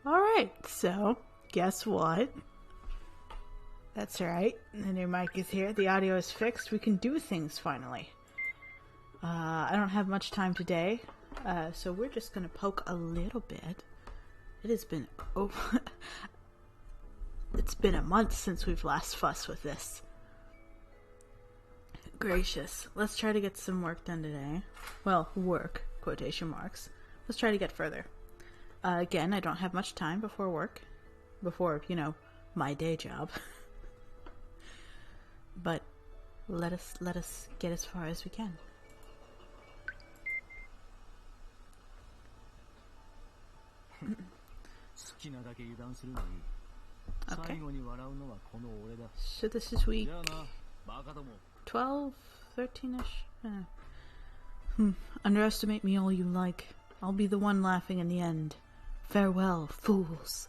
Alright, so, guess what? That's right, the new mic is here, the audio is fixed, we can do things finally. I don't have much time today, so we're just gonna poke a little bit. It has been it's been a month since we've last fussed with this. Gracious. Let's try to get some work done today. Well, work, quotation marks. Let's try to get further. Again, I don't have much time before work. Before, my day job. But let us get as far as we can. Okay. So this is week 12, 13-ish? Underestimate me all you like. I'll be the one laughing in the end. Farewell, fools.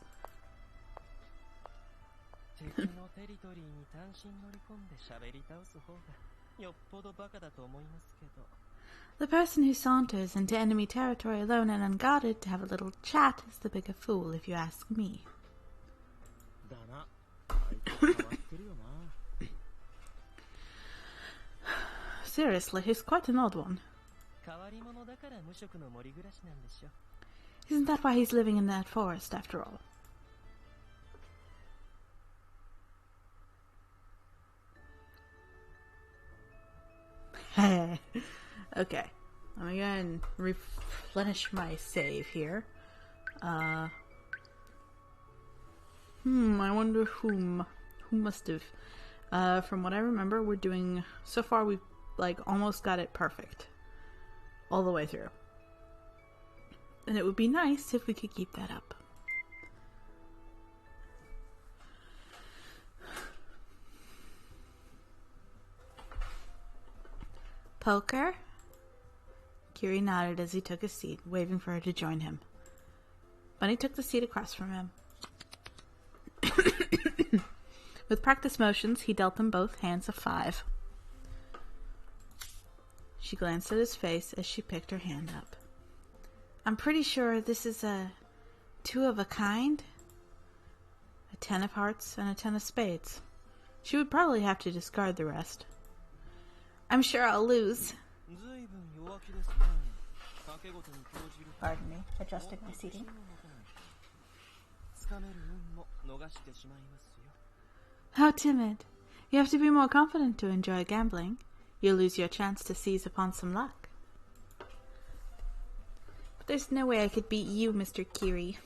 The person who saunters into enemy territory alone and unguarded to have a little chat is the bigger fool, if you ask me. Seriously, he's quite an odd one. Isn't that why he's living in that forest, after all? Okay, let me go and replenish my save here. I wonder who must have. From what I remember, we're doing, so far we've almost got it perfect. All the way through. And it would be nice if we could keep that up. Poker? Kiri nodded as he took his seat, waving for her to join him. Bunny took the seat across from him. With practice motions, he dealt them both hands of 5. She glanced at his face as she picked her hand up. I'm pretty sure this is a 2 of a kind. A 10 of hearts and a 10 of spades. She would probably have to discard the rest. I'm sure I'll lose. Pardon me, adjusting my seating. How timid. You have to be more confident to enjoy gambling. You'll lose your chance to seize upon some luck. But there's no way I could beat you, Mr. Kiri.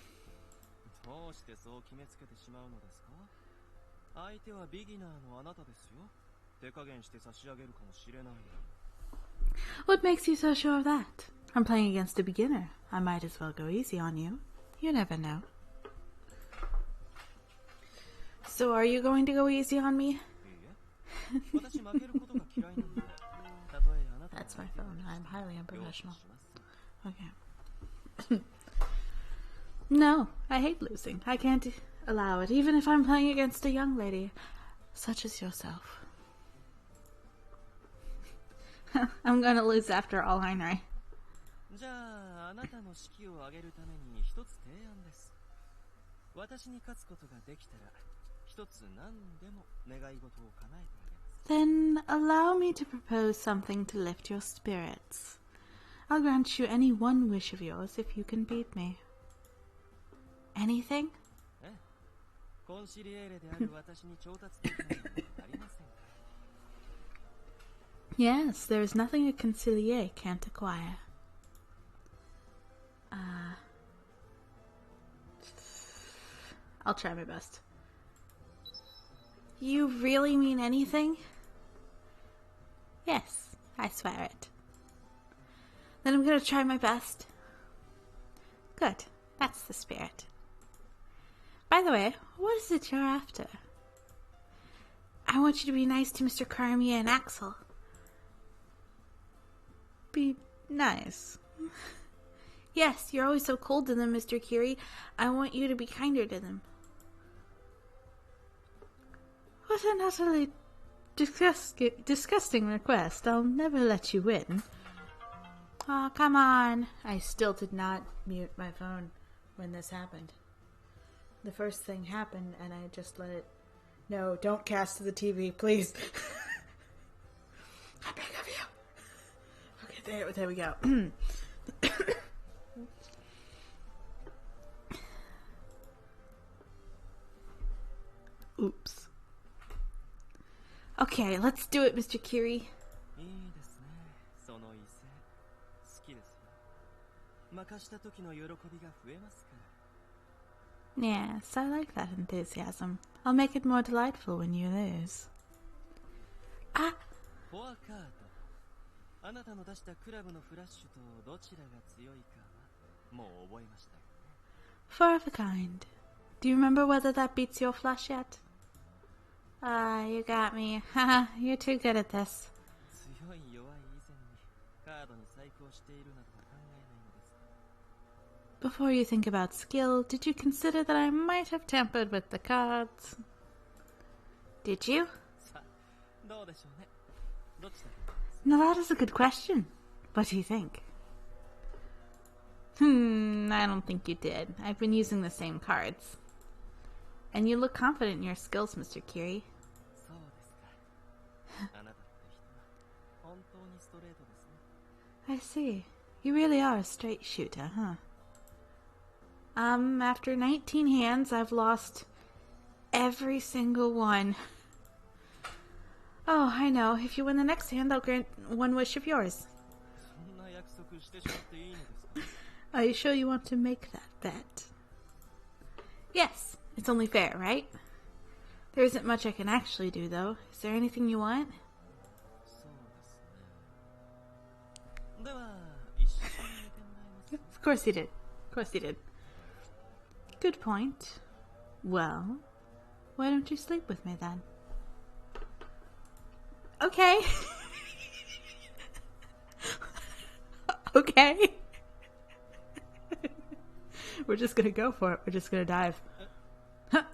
What makes you so sure of that? I'm playing against a beginner. I might as well go easy on you. You never know. So are you going to go easy on me? That's my phone. I'm highly unprofessional. Okay. No, I hate losing. I can't allow it, even if I'm playing against a young lady such as yourself. I'm gonna lose after all, Heinrich. Then allow me to propose something to lift your spirits. I'll grant you any one wish of yours if you can beat me. Anything? Yes, there is nothing a conciliere can't acquire. I'll try my best. You really mean anything? Yes, I swear it. Then I'm gonna try my best. Good, that's the spirit. By the way, what is it you're after? I want you to be nice to Mr. Cormier and Axel. Be nice. Yes, you're always so cold to them, Mr. Kiri. I want you to be kinder to them. What an utterly disgusting request. I'll never let you win. Aw, come on. I still did not mute my phone when this happened. the first thing happened and I just let it... No, don't cast to the TV, please. I beg of you. Okay, there we go. Oops. Okay, let's do it, Mr. Kiri. Yes, I like that enthusiasm. I'll make it more delightful when you lose. Ah! Four of a kind. Do you remember whether that beats your flush yet? Ah, you got me. Haha, you're too good at this. Before you think about skill, did you consider that I might have tampered with the cards? Did you? Now that is a good question. What do you think? I don't think you did. I've been using the same cards. And you look confident in your skills, Mr. Kiri. I see. You really are a straight shooter, huh? After 19 hands, I've lost every single one. Oh, I know. If you win the next hand, I'll grant one wish of yours. Are you sure you want to make that bet? Yes, it's only fair, right? There isn't much I can actually do, though. Is there anything you want? Of course he did. Of course he did. Good point. Well, why don't you sleep with me then? Okay. Okay. We're just gonna go for it. We're just gonna dive. Huh.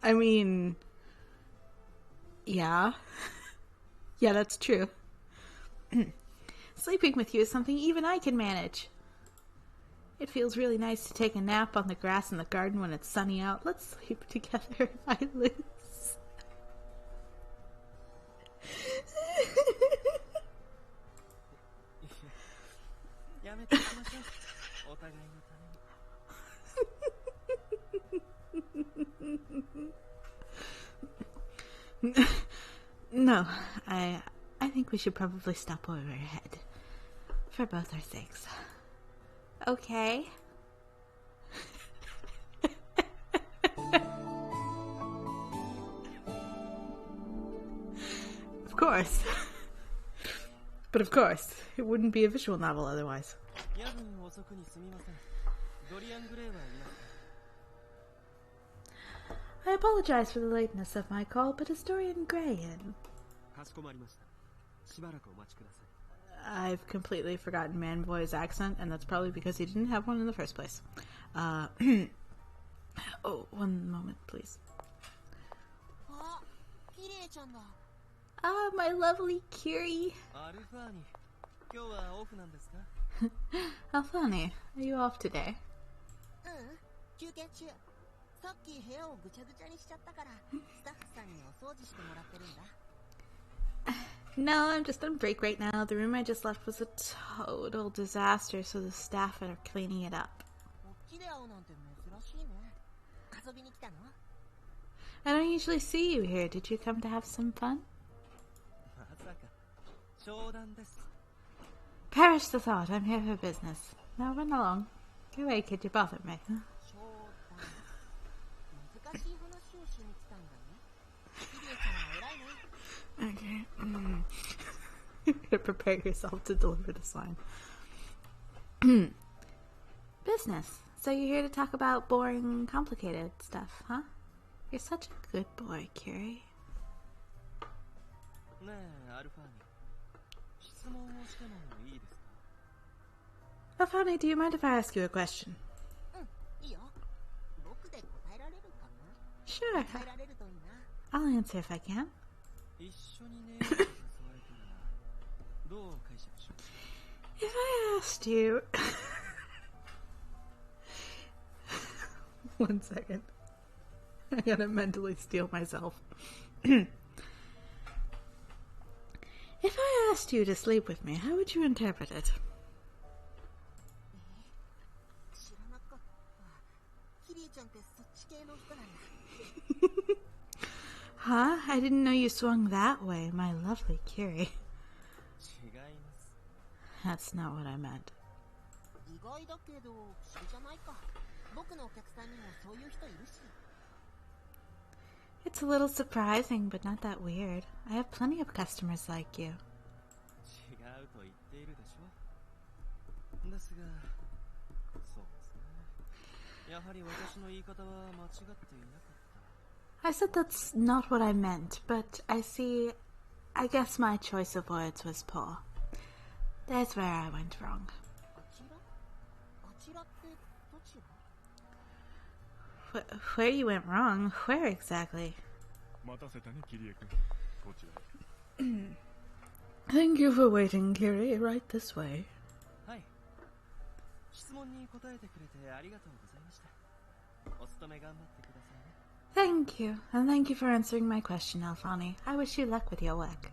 I mean, yeah. Yeah, that's true. Sleeping with you is something even I can manage. It feels really nice to take a nap on the grass in the garden when it's sunny out. Let's sleep together if I lose. No, I think we should probably stop while we're ahead. For both our sakes. Okay. Of course. But of course, it wouldn't be a visual novel otherwise. I apologize for the lateness of my call, but is Dorian Gray in? I've completely forgotten Man-Boy's accent, and that's probably because he didn't have one in the first place. Oh, one moment, please. Ah, my lovely Kiri. Alfani, are you off today? No, I'm just on break right now. The room I just left was a total disaster, so the staff are cleaning it up. I don't usually see you here. Did you come to have some fun? Perish the thought. I'm here for business. Now run along. Go away, kid. You bothered me. Okay. You gotta prepare yourself to deliver this line. Business. So you're here to talk about boring, complicated stuff, huh? You're such a good boy, Kiri. Alfani, do you mind if I ask you a question? Sure. I'll answer if I can. If I asked you 1 second. I gotta mentally steel myself. If I asked you to sleep with me, how would you interpret it? Huh? I didn't know you swung that way, my lovely Kiri. That's not what I meant. It's a little surprising, but not that weird. I have plenty of customers like you. I said that's not what I meant, but I guess my choice of words was poor. That's where I went wrong. Where you went wrong? Where exactly? Thank you for waiting, Kiri. Right this way. Thank you, and thank you for answering my question, Alfani. I wish you luck with your work.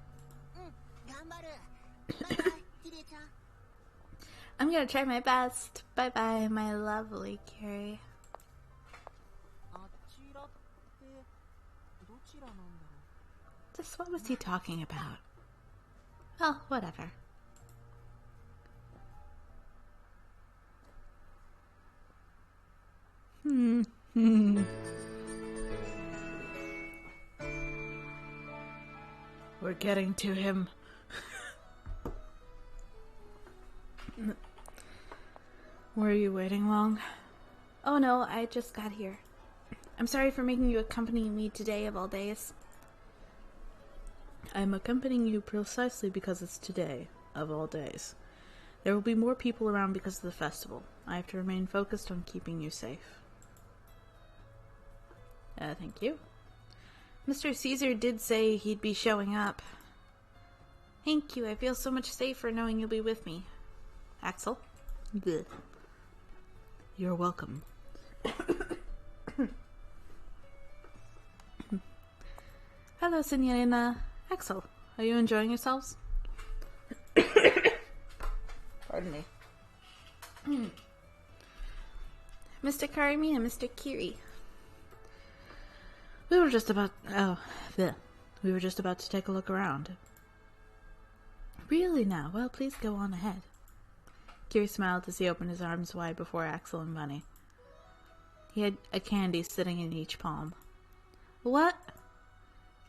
I'm gonna try my best. Bye-bye, my lovely Kiri. Just what was he talking about? Well, whatever. We're getting to him. Were you waiting long? Oh no, I just got here. I'm sorry for making you accompany me today of all days. I'm accompanying you precisely because it's today of all days. There will be more people around because of the festival. I have to remain focused on keeping you safe. Thank you. Mr. Caesar did say he'd be showing up. Thank you. I feel so much safer knowing you'll be with me. Axel? Blech. You're welcome. Hello, Signorina. Axel, are you enjoying yourselves? Pardon me. Mr. Karimi and Mr. Kiri. We were just about to take a look around. Really now? Well, please go on ahead. Kiri smiled as he opened his arms wide before Axel and Bunny. He had a candy sitting in each palm. What?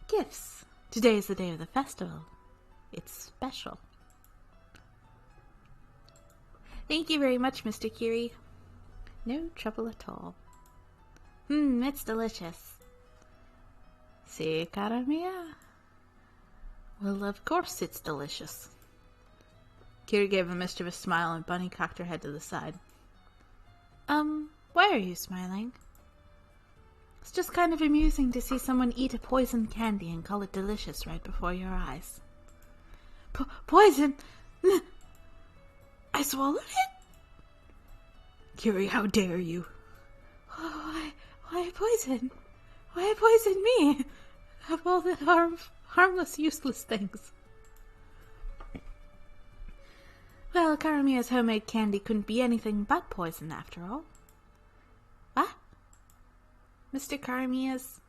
Gifts. Today is the day of the festival. It's special. Thank you very much, Mr. Kiri. No trouble at all. It's delicious. See, cara mia? Well, of course it's delicious. Kiri gave a mischievous smile and Bunny cocked her head to the side. Why are you smiling? It's just kind of amusing to see someone eat a poisoned candy and call it delicious right before your eyes. Poison? I swallowed it? Kiri, how dare you? Why poison? Why poison me? Of all the harmless, useless things. Well, Karamia's homemade candy couldn't be anything but poison after all. What? Mr. Karamia's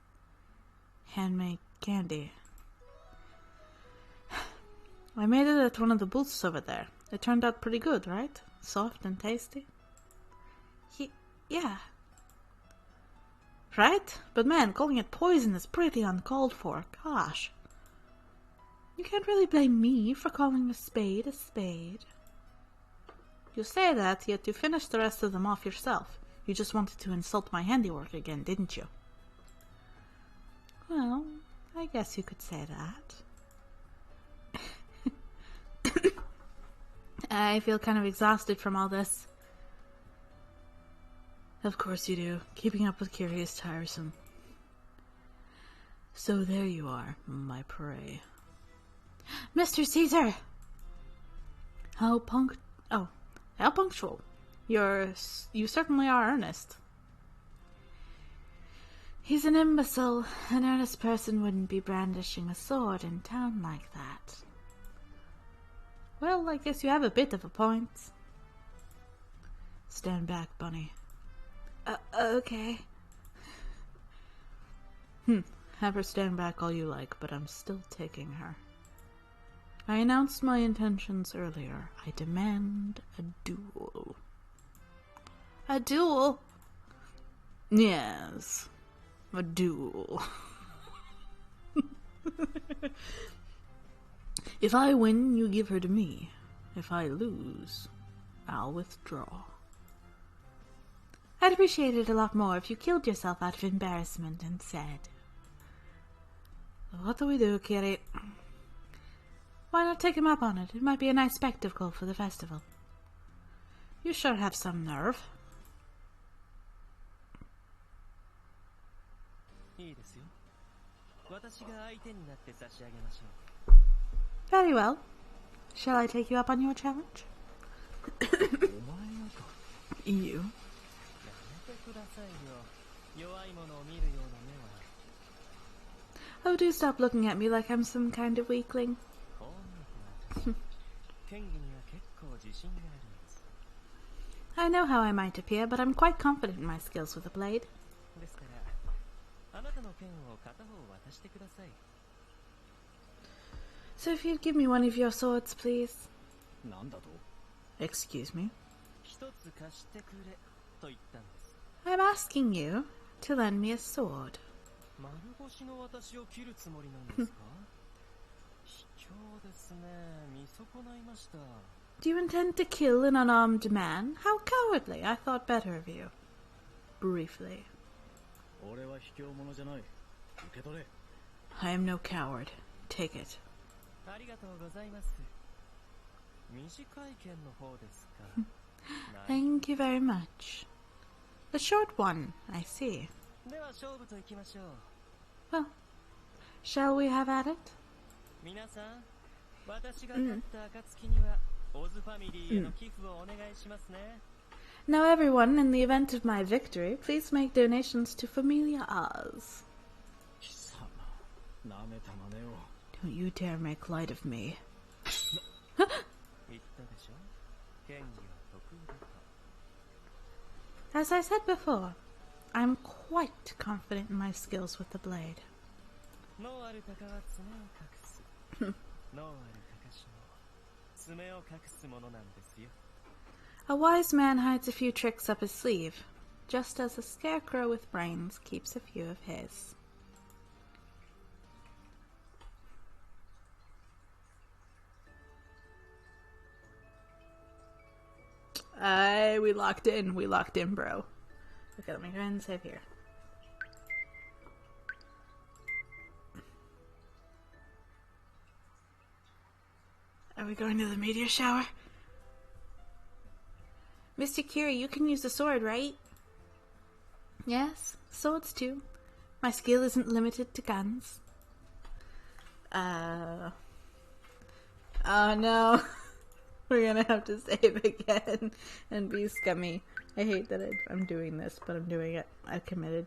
handmade candy. I made it at one of the booths over there. It turned out pretty good, right? Soft and tasty. Yeah. Right? But man, calling it poison is pretty uncalled for. Gosh. You can't really blame me for calling a spade a spade. You say that, yet you finished the rest of them off yourself. You just wanted to insult my handiwork again, didn't you? Well, I guess you could say that. I feel kind of exhausted from all this. Of course you do. Keeping up with Kiri is tiresome. So there you are, my prey. Mr. Caesar! How punctual. You certainly are earnest. He's an imbecile. An earnest person wouldn't be brandishing a sword in town like that. Well, I guess you have a bit of a point. Stand back, Bunny. Okay. Have her stand back all you like, but I'm still taking her. I announced my intentions earlier. I demand a duel. A duel? Yes. A duel. If I win, you give her to me. If I lose, I'll withdraw. I'd appreciate it a lot more if you killed yourself out of embarrassment and said, "What do we do, Kiri?" Why not take him up on it? It might be a nice spectacle for the festival. You sure have some nerve. Very well. Shall I take you up on your challenge? You. Oh, do stop looking at me like I'm some kind of weakling. I know how I might appear, but I'm quite confident in my skills with a blade. So if you'd give me one of your swords, please. Excuse me. I'm asking you to lend me a sword. Do you intend to kill an unarmed man? How cowardly! I thought better of you. Briefly. I am no coward. Take it. Thank you very much. A short one, I see. Well, shall we have at it? Now everyone, in the event of my victory, please make donations to Familia Oz. Don't you dare make light of me. As I said before, I'm quite confident in my skills with the blade. A wise man hides a few tricks up his sleeve, just as a scarecrow with brains keeps a few of his. We locked in. We locked in, bro. Okay, let me go ahead and save here. Are we going to the meteor shower? Mr. Kiri, you can use the sword, right? Yes, swords too. My skill isn't limited to guns. Oh no. We're gonna have to save again and be scummy. I hate that I'm doing this, but I'm doing it. I committed.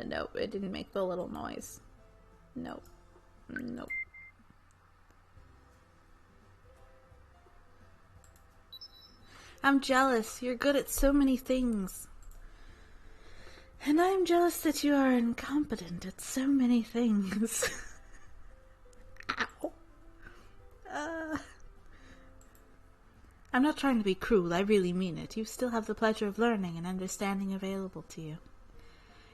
Nope, it didn't make the little noise. Nope. Nope. I'm jealous. You're good at so many things. And I'm jealous that you are incompetent at so many things. Ow. I'm not trying to be cruel, I really mean it. You still have the pleasure of learning and understanding available to you.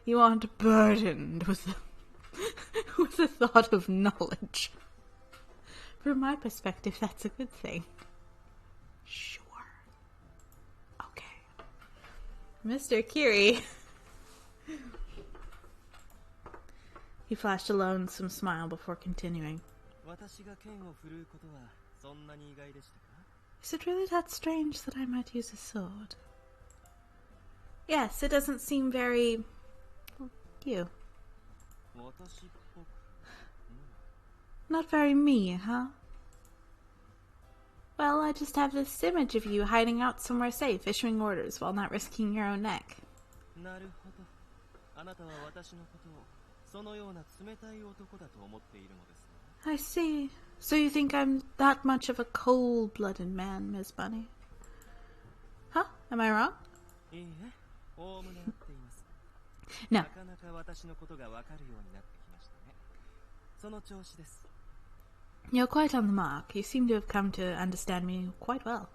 You aren't burdened with the thought of knowledge. From my perspective, that's a good thing. Sure. Okay. Mr. Kiri. He flashed a lonesome smile before continuing. Is it really that strange that I might use a sword? Yes, it doesn't seem very... you. Not very me, huh? Well, I just have this image of you hiding out somewhere safe, issuing orders while not risking your own neck. I see. So you think I'm that much of a cold-blooded man, Miss Bunny? Huh? Am I wrong? No. You're quite on the mark. You seem to have come to understand me quite well.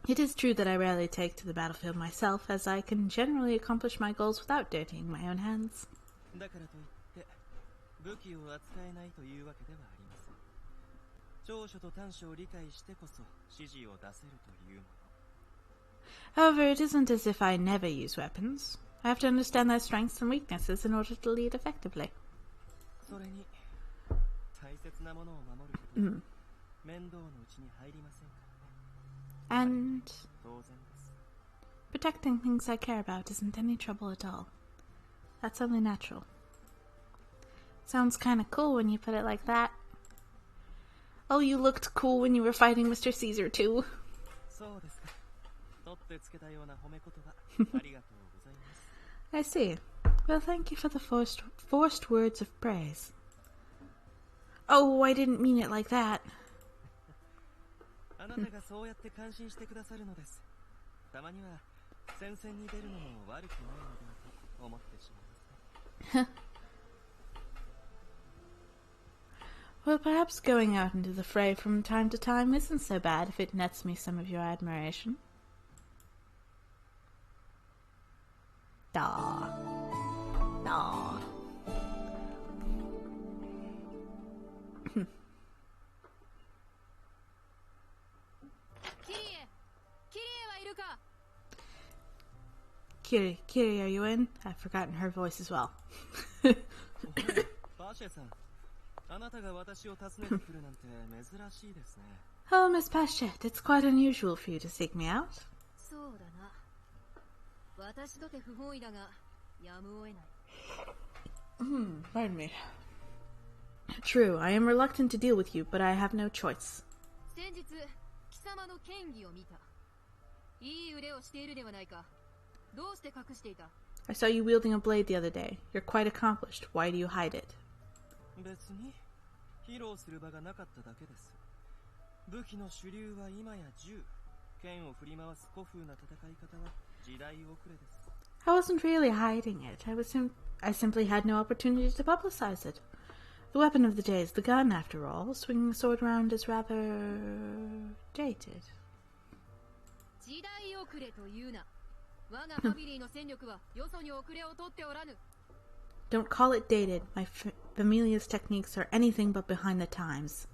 It is true that I rarely take to the battlefield myself, as I can generally accomplish my goals without dirtying my own hands. However, it isn't as if I never use weapons. I have to understand their strengths and weaknesses in order to lead effectively. And protecting things I care about isn't any trouble at all. That's only natural. Sounds kinda cool when you put it like that. Oh, you looked cool when you were fighting Mr. Caesar, too. I see. Well, thank you for the forced words of praise. Oh, I didn't mean it like that. Well, perhaps going out into the fray from time to time isn't so bad if it nets me some of your admiration. Aw. Aw. Kiri, are you in? I've forgotten her voice as well. Oh, Miss Pashet, it's quite unusual for you to seek me out. Pardon me. True, I am reluctant to deal with you, but I have no choice. I saw you wielding a blade the other day. You're quite accomplished. Why do you hide it? I wasn't really hiding it. I simply had no opportunity to publicize it. The weapon of the day is the gun, after all. Swinging a sword around is rather dated. Don't call it dated. My familia's techniques are anything but behind the times.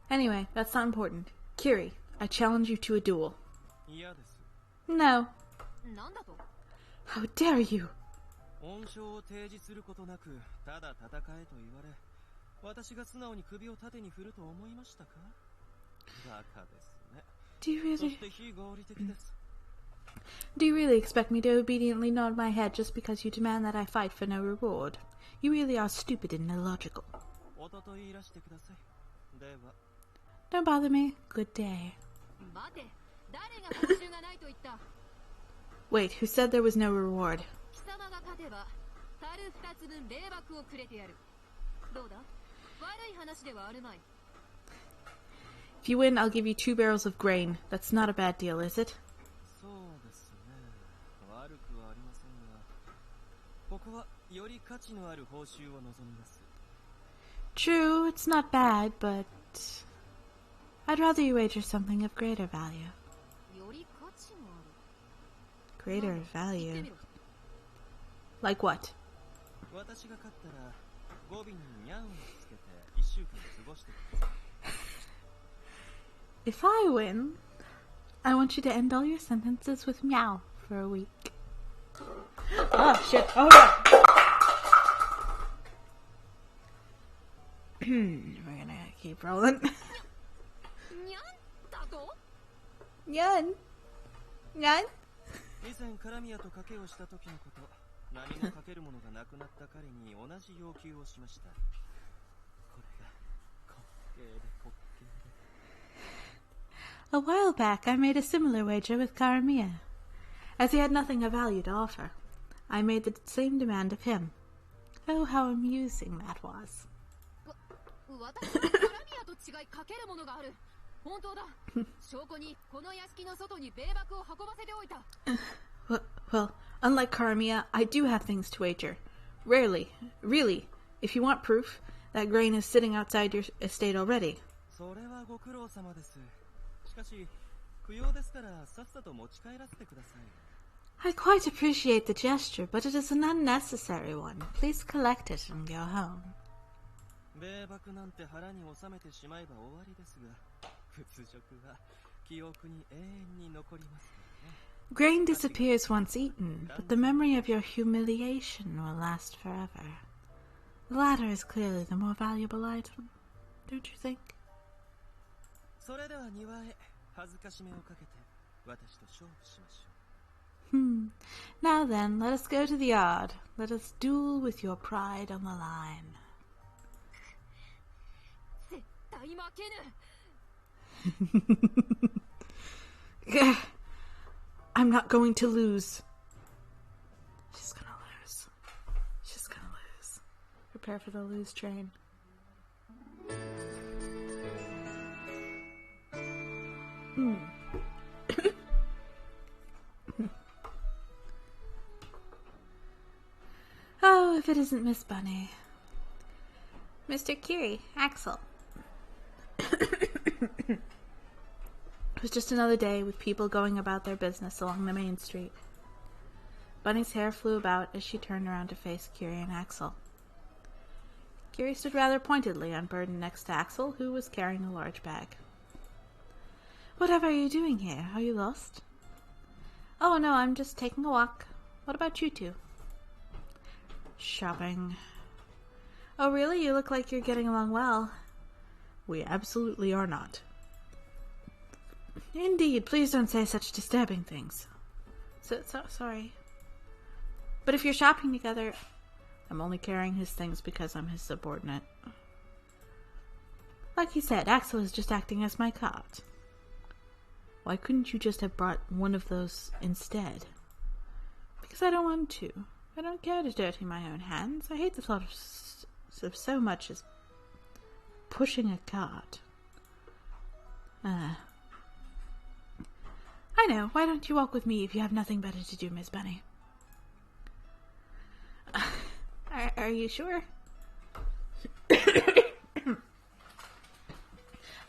Anyway, that's not important. Kiri, I challenge you to a duel. No. How dare you? Do you really expect me to obediently nod my head just because you demand that I fight for no reward? You really are stupid and illogical. Don't bother me. Good day. Wait, who said there was no reward? If you win, I'll give you 2 barrels of grain. That's not a bad deal, is it? True, it's not bad, but I'd rather you wager something of greater value. Greater value? Like what? If I win, I want you to end all your sentences with meow for a week. Oh, shit. Oh, no. We're gonna keep rolling. Nyan? Nyan? 以前カラミアと賭けをした時のこと、何もかけるものがなくなった彼に同じ要求をしました。これが滑稽で滑稽で。A while back, I made a similar wager with Karamia. As he had nothing of value to offer, I made the same demand of him. Oh, how amusing that was. Well, unlike Karamia, I do have things to wager. Rarely. Really. If you want proof, that grain is sitting outside your estate already. I quite appreciate the gesture, but it is an unnecessary one. Please collect it and go home. Grain disappears once eaten, but the memory of your humiliation will last forever. The latter is clearly the more valuable item, don't you think? Now then, let us go to the yard. Let us duel with your pride on the line. I'm not going to lose. She's gonna lose. She's gonna lose. Prepare for the lose train. Oh, if it isn't Miss Bunny. Mr. Curie, Axel. It was just another day with people going about their business along the main street. Bunny's hair flew about as she turned around to face Curie and Axel. Curie stood rather pointedly on burden next to Axel, who was carrying a large bag. Whatever are you doing here? Are you lost? Oh, no, I'm just taking a walk. What about you two? Shopping. Oh, really? You look like you're getting along well. We absolutely are not. Indeed, please don't say such disturbing things. Sorry. But if you're shopping together, I'm only carrying his things because I'm his subordinate. Like he said, Axel is just acting as my cart. Why couldn't you just have brought one of those instead? Because I don't want to. I don't care to dirty my own hands. I hate the thought of so much as pushing a cart. I know. Why don't you walk with me if you have nothing better to do, Miss Bunny? Are you sure?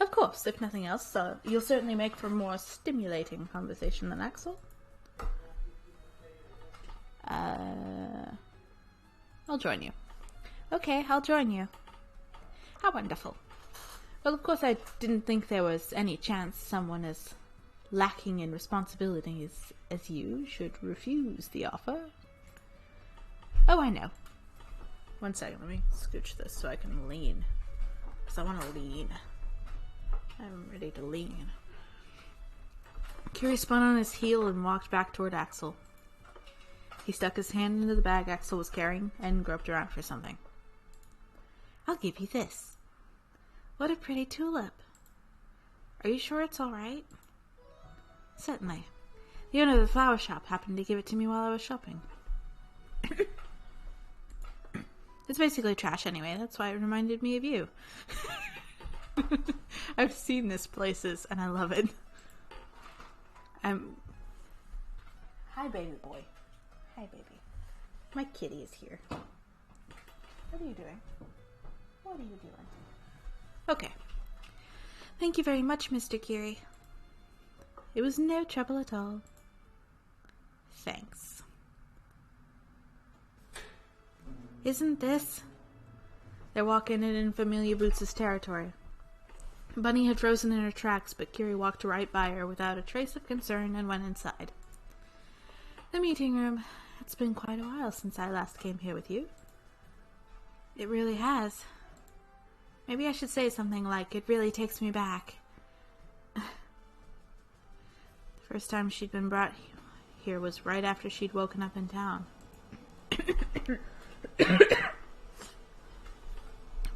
Of course, if nothing else, you'll certainly make for more stimulating conversation than Axel. I'll join you. Okay, I'll join you. How wonderful. Well, of course, I didn't think there was any chance someone as lacking in responsibilities as you should refuse the offer. Oh, I know. One second, let me scooch this so I can lean. Because I want to lean. I'm ready to lean. Curie spun on his heel and walked back toward Axel. He stuck his hand into the bag Axel was carrying and groped around for something. I'll give you this. What a pretty tulip. Are you sure it's all right? Certainly. The owner of the flower shop happened to give it to me while I was shopping. It's basically trash anyway. That's why it reminded me of you. I've seen this places and I love it. Hi, baby boy. Hi, baby. My kitty is here. What are you doing? What are you doing? Okay. Thank you very much, Mr. Curie. It was no trouble at all. Thanks. Isn't this? They're walking in familiar Boots' territory. Bunny had frozen in her tracks, but Curie walked right by her without a trace of concern and went inside. The meeting room. It's been quite a while since I last came here with you. It really has. Maybe I should say something like, it really takes me back. First time she'd been brought here was right after she'd woken up in town.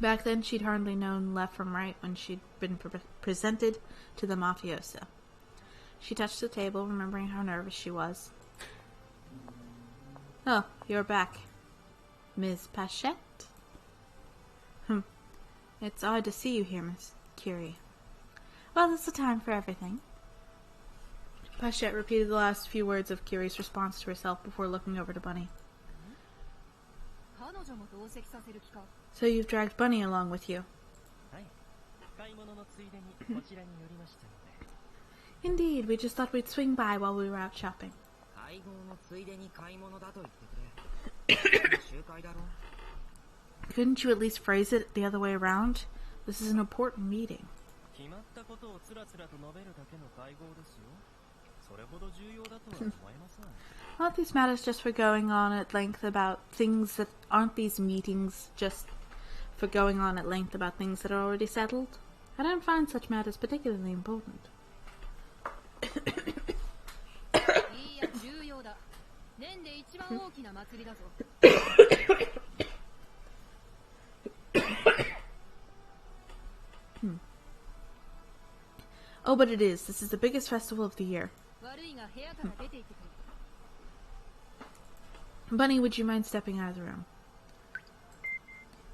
Back then, she'd hardly known left from right when she'd been presented to the mafioso. She touched the table, remembering how nervous she was. Oh, you're back. Ms. Pachette? It's odd to see you here, Miss Curie. Well, it's the time for everything. Pachette repeated the last few words of Curie's response to herself before looking over to Bunny. So you've dragged Bunny along with you? Indeed, we just thought we'd swing by while we were out shopping. Couldn't you at least phrase it the other way around? This is an important meeting. Aren't these matters just for going on at length about things that aren't these meetings just for going on at length about things that are already settled? I don't find such matters particularly important. Oh, but it is. This is the biggest festival of the year. Bunny, would you mind stepping out of the room?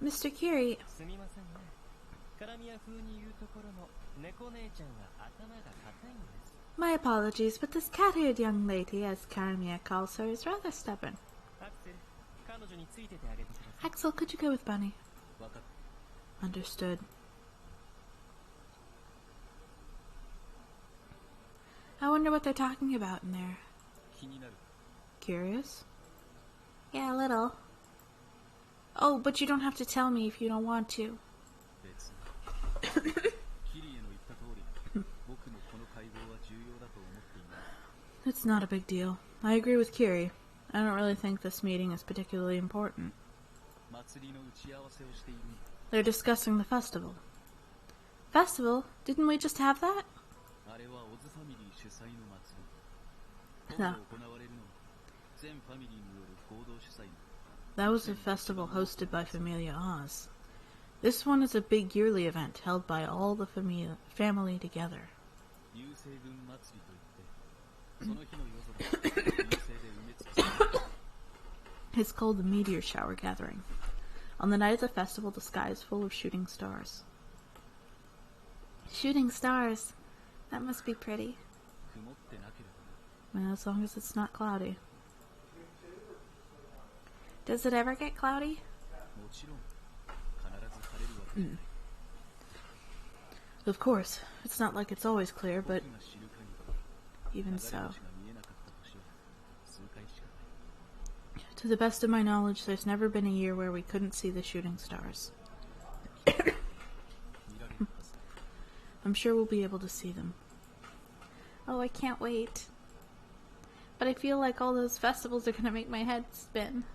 Mr. Curie. My apologies, but this cat-haired young lady, as Karamia calls her, is rather stubborn. Axel, could you go with Bunny? Understood. I wonder what they're talking about in there. Curious? Yeah, a little. Oh, but you don't have to tell me if you don't want to. It's not a big deal. I agree with Curie. I don't really think this meeting is particularly important. They're discussing the festival. Festival? Didn't we just have that? No. That was a festival hosted by Familia Oz. This one is a big yearly event held by all the family together. It's called the Meteor Shower Gathering. On the night of the festival, the sky is full of shooting stars. Shooting stars? That must be pretty. Well, as long as it's not cloudy. Does it ever get cloudy? Of course. It's not like it's always clear, but even so. To the best of my knowledge, there's never been a year where we couldn't see the shooting stars. I'm sure we'll be able to see them. Oh, I can't wait. But I feel like all those festivals are gonna make my head spin.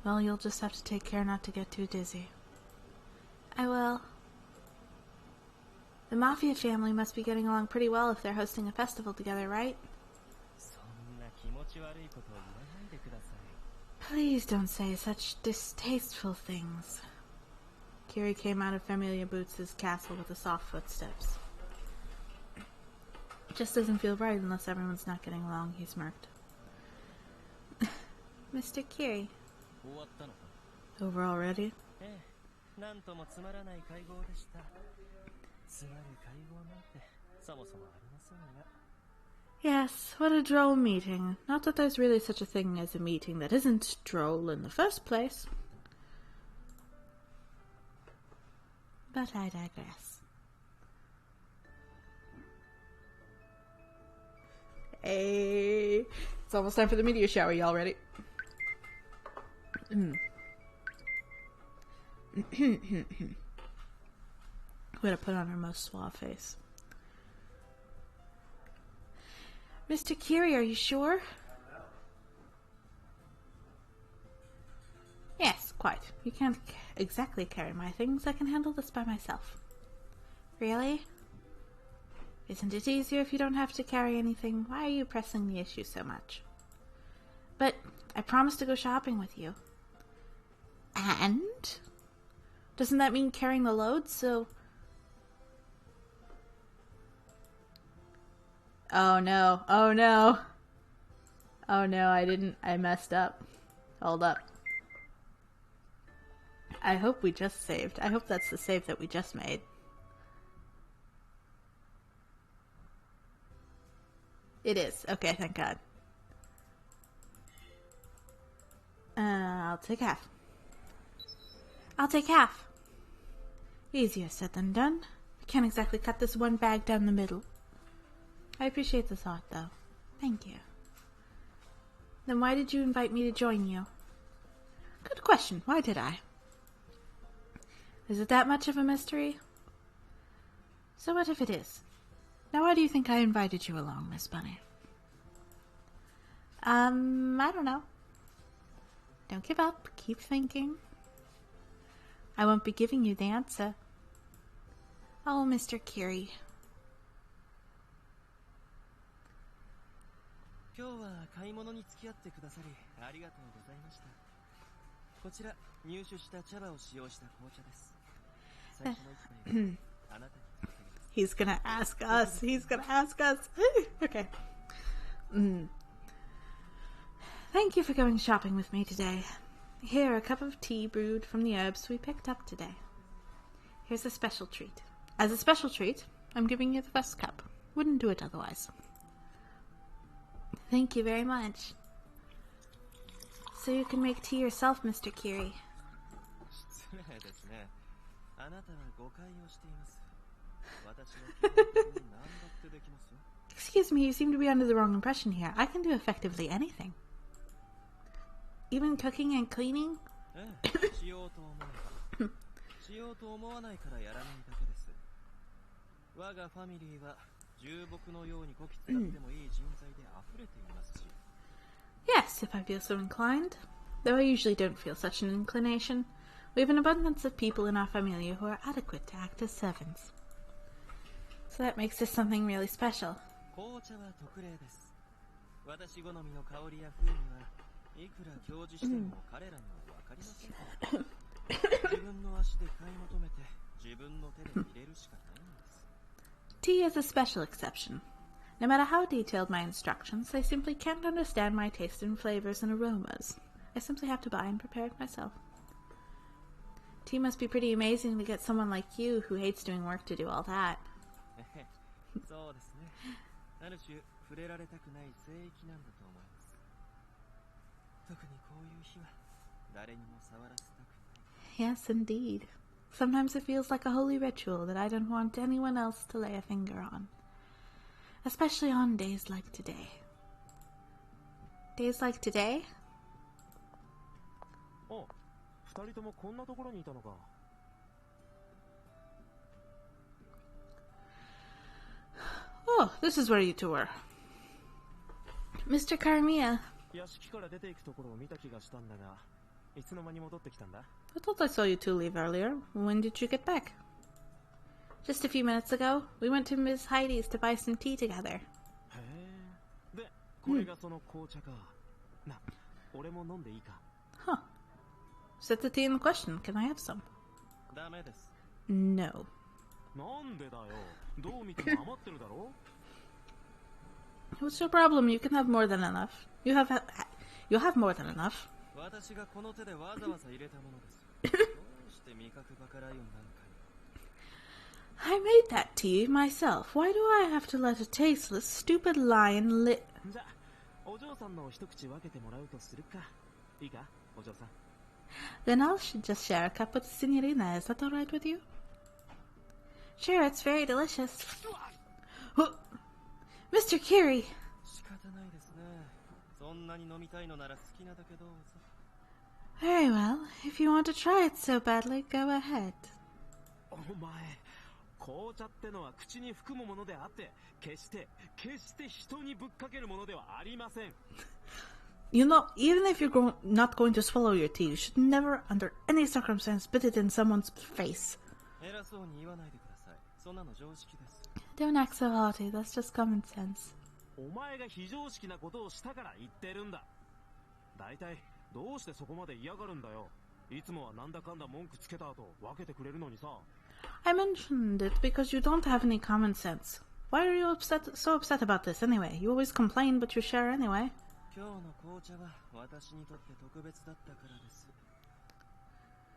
Well, you'll just have to take care not to get too dizzy. I will. The Mafia family must be getting along pretty well if they're hosting a festival together, right? Please don't say such distasteful things. Curie came out of Familia Boots' castle with the soft footsteps. It just doesn't feel right unless everyone's not getting along, he smirked. Mr. Curie. Over already? Yes, what a droll meeting. Not that there's really such a thing as a meeting that isn't droll in the first place. But I digress. Hey, it's almost time for the meteor shower. Y'all ready? We're gonna put on our most suave face. Mr. Curie, are you sure? Yes, quite. You can't exactly carry my things. I can handle this by myself. Really? Isn't it easier if you don't have to carry anything? Why are you pressing the issue so much? But I promised to go shopping with you. And? Doesn't that mean carrying the load? So... Oh no, oh no. Oh no, I messed up. Hold up. I hope we just saved. I hope that's the save that we just made. It is. Okay, thank God. I'll take half. I'll take half. Easier said than done. I can't exactly cut this one bag down the middle. I appreciate the thought, though. Thank you. Then why did you invite me to join you? Good question. Why did I? Is it that much of a mystery? So what if it is? Now why do you think I invited you along, Miss Bunny? I don't know. Don't give up. Keep thinking. I won't be giving you the answer. Oh, Mr. Kiri. 今日は買い物に付き合ってくださりありがとうございました。こちら入手した茶葉を使用した紅茶です。最初の一杯はあなたにかけます。He's gonna ask us. He's gonna ask us. Okay. Thank you for going shopping with me today. Here, a cup of tea brewed from the herbs we picked up today. Here's a special treat. As a special treat, I'm giving you the first cup. Wouldn't do it otherwise. Thank you very much. So you can make tea yourself, Mr. Kiri. 失礼ですね。あなたは誤解をしています。私は基本的に何だってできますよ。Excuse me, you seem to be under the wrong impression here. I can do effectively anything. Even cooking and cleaning? しようと思えば。しようと思わないからやらないだけです。我がファミリーは重木のようにこき使ってもいい人材で溢れていますし。Yes, if I feel so inclined. Though I usually don't feel such an inclination. We have an abundance of people in our family who are adequate to act as servants. So that makes this something really special. 紅茶は特例です。私好みの香りや風味はいくら表示しても彼らには分かりませんから。自分の足で買い求めて自分の手で入れるしかないんです。Tea is a special exception. No matter how detailed my instructions, they simply can't understand my taste in flavors and aromas. I simply have to buy and prepare it myself. Tea must be pretty amazing to get someone like you who hates doing work to do all that. そうですね。ある種触れられたくない聖域なんだと思います。特にこういう日は誰にも触らせたくない。Yes, indeed. Sometimes it feels like a holy ritual that I don't want anyone else to lay a finger on. Especially on days like today. Days like today? あ、二人ともこんなところにいたのか。Oh, this is where you two were. Mr. Karmiya. 屋敷から出ていくところを見た気がしたんだが、いつの間に戻ってきたんだ? I thought I saw you two leave earlier. When did you get back? Just a few minutes ago. We went to Miss Heidi's to buy some tea together. へえ。で、これがその紅茶か。な、俺も飲んでいいか? Huh. Is that the tea in the question? Can I have some? ダメです。No. なんでだよ。どう見ても余ってるだろ? What's your problem? You can have more than enough. You'll have more than enough. 私がこの手でわざわざ入れたものです。どうして味覚バカライオンなんかに。I made that tea myself. Why do I have to let a tasteless, stupid lion live? じゃあ、お嬢さんの一口分けてもらうとするか。いいか、お嬢さん。Then I'll just share a cup with the Signorina. Is that all right with you? Sure, it's very delicious. Mr. Kiri! 仕方ないですね。そんなに飲みたいのなら好きなだけどうぞ。Very well. If you want to try it so badly, go ahead. お前、紅茶ってのは口に含むものであって、決して人にぶっかけるものではありません。You know, even if you're not going to swallow your tea, you should never, under any circumstance, spit it in someone's face. 偉そうに言わないでください。そんなの常識です。Don't act so haughty, that's just common sense. お前が非常識なことをしたから言ってるんだ。だいたいどうしてそこまで嫌がるんだよ。いつもはなんだかんだ文句つけた後分けてくれるのにさ。I mentioned it because you don't have any common sense. Why are you so upset about this anyway? You always complain, but you share anyway. 今日の紅茶は私にとって特別だったからです。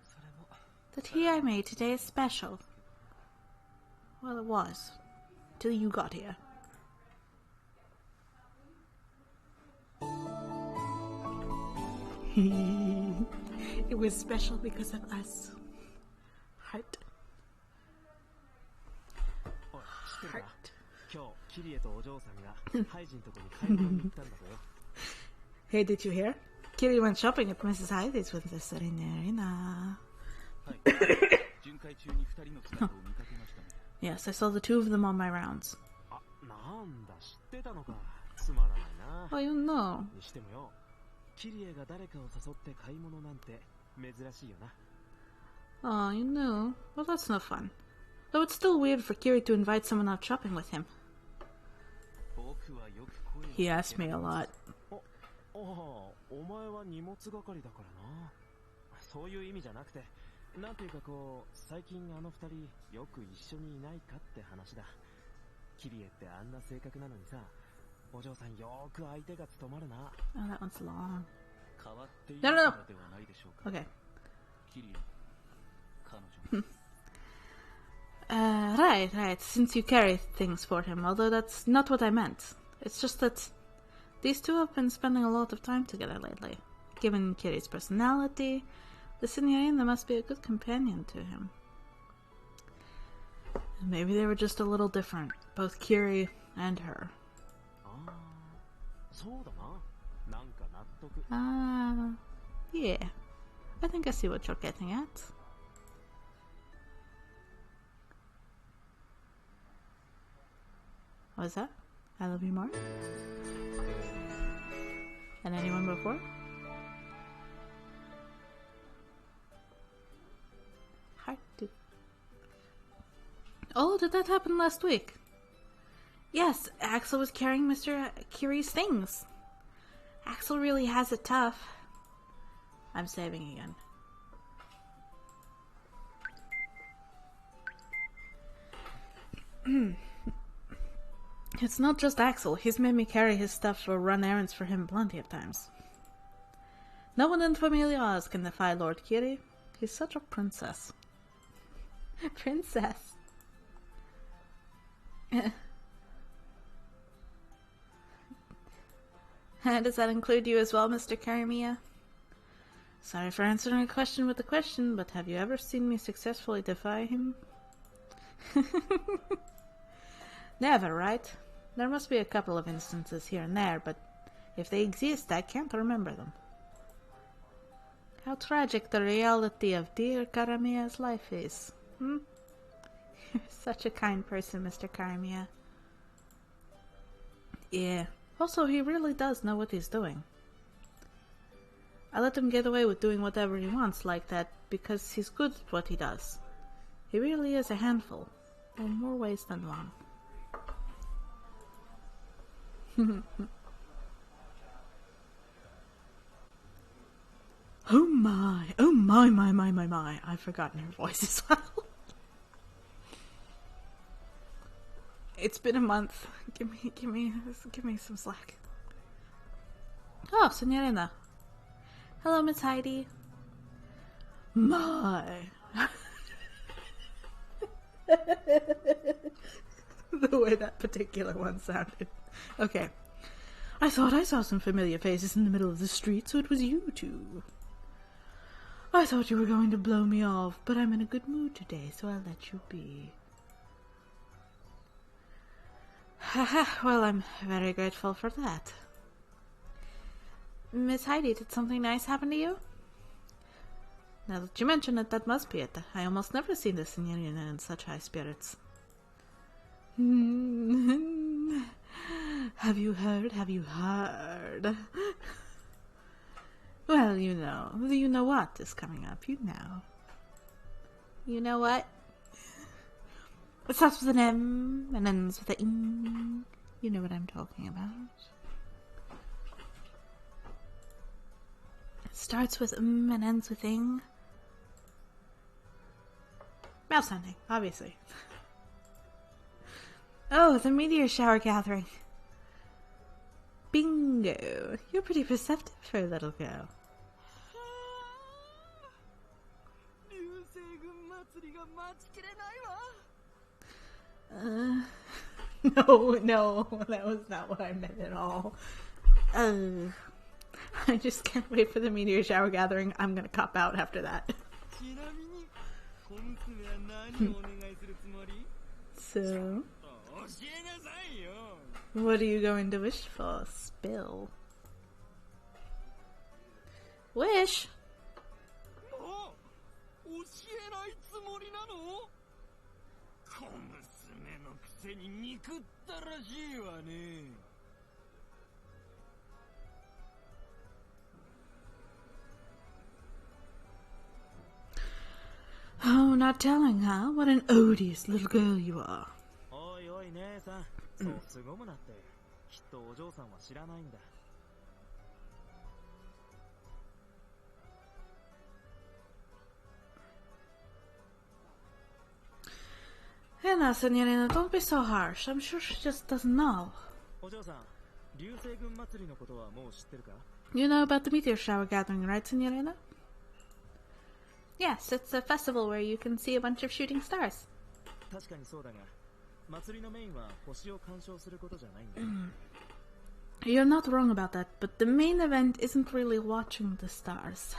それも The tea I made today is special. Well, it was. Till you got here. It was special because of us. Heart. おい、知ってるか Heart. 今日、キリエとお嬢さんがハイジのとこに買い物に行ったんだぞよ。Hey, did you hear? Kitty went shopping at Mrs. Heidi's with the Serenarina. はい。巡回中に二人の姿を見かけましたね。Yes, I saw the two of them on my rounds. あ、なんだ、知ってたのか。つまらないな。 Oh, you know. にしてもよ、キリエが誰かを誘って買い物なんて珍しいよな。 Oh, you knew. Well, that's no fun. Though it's still weird for Kiri to invite someone out shopping with him. 僕はよく声を He asked me a lot. ああ、お前は荷物係だからな。そういう意味じゃなくて、なんていうかこう、最近あの二人よく一緒にいないかって話だ。キリエってあんな性格なのにさ、お嬢さんよーく相手が務まるな。 Oh, that one's long. 変わっている No, か no, no. らではないでしょうか。 Okay. キリエ、彼女。Right. Since you carry things for him, although that's not what I meant. It's just that these two have been spending a lot of time together lately. Given Kiri's personality, the Signorina must be a good companion to him. And maybe they were just a little different, both Kiri and her. ああ、そうだな。なんか納得。Yeah. I think I see what you're getting at. What was that? I love you more? Than anyone before? Hard to. Oh, did that happen last week? Yes, Axel was carrying Mr. Kiri's things. Axel really has it tough. I'm saving again. It's not just Axel. He's made me carry his stuff or run errands for him plenty of times. No one in Familia Oz can defy Lord Kiri. He's such a princess. Princess. Does that include you as well, Mr. Karamiya? Sorry for answering a question with a question, but have you ever seen me successfully defy him? Never, right? There must be a couple of instances here and there, but if they exist, I can't remember them. How tragic the reality of dear Karamiya's life is, hmm? You're such a kind person, Mr. Karamiya. Yeah. Also, he really does know what he's doing. I let him get away with doing whatever he wants like that because he's good at what he does. He really is a handful, in more ways than one. Oh my, my. I've forgotten her voice as well. It's been a month. Give me some slack. Oh, Signorina. Hello, Miss Heidi. My. The way that particular one sounded. Okay. I thought I saw some familiar faces in the middle of the street, so it was you two. I thought you were going to blow me off, but I'm in a good mood today, so I'll let you be. Haha, well, I'm very grateful for that. Miss Heidi, did something nice happen to you? Now that you mention it, that must be it. I almost never see the Signorina in such high spirits. Have you heard? Well, you know what is coming up, you know. You know what? It starts with an M and ends with an ing. You know what I'm talking about. It starts with and ends with ing. Mouse hunting, obviously. Oh, the meteor shower gathering. Bingo. You're pretty perceptive for a little girl. No, that was not what I meant at all. I just can't wait for the meteor shower gathering. I'm gonna cop out after that. So, what are you going to wish for? Spill. Wish? Oh, not telling, huh? What an odious little girl you are. Hannah, Signorina, don't be so harsh. I'm sure she just doesn't know. You know about the meteor shower gathering, right, Signorina? Yes, it's a festival where you can see a bunch of shooting stars. You're not wrong about that, but the main event isn't really watching the stars.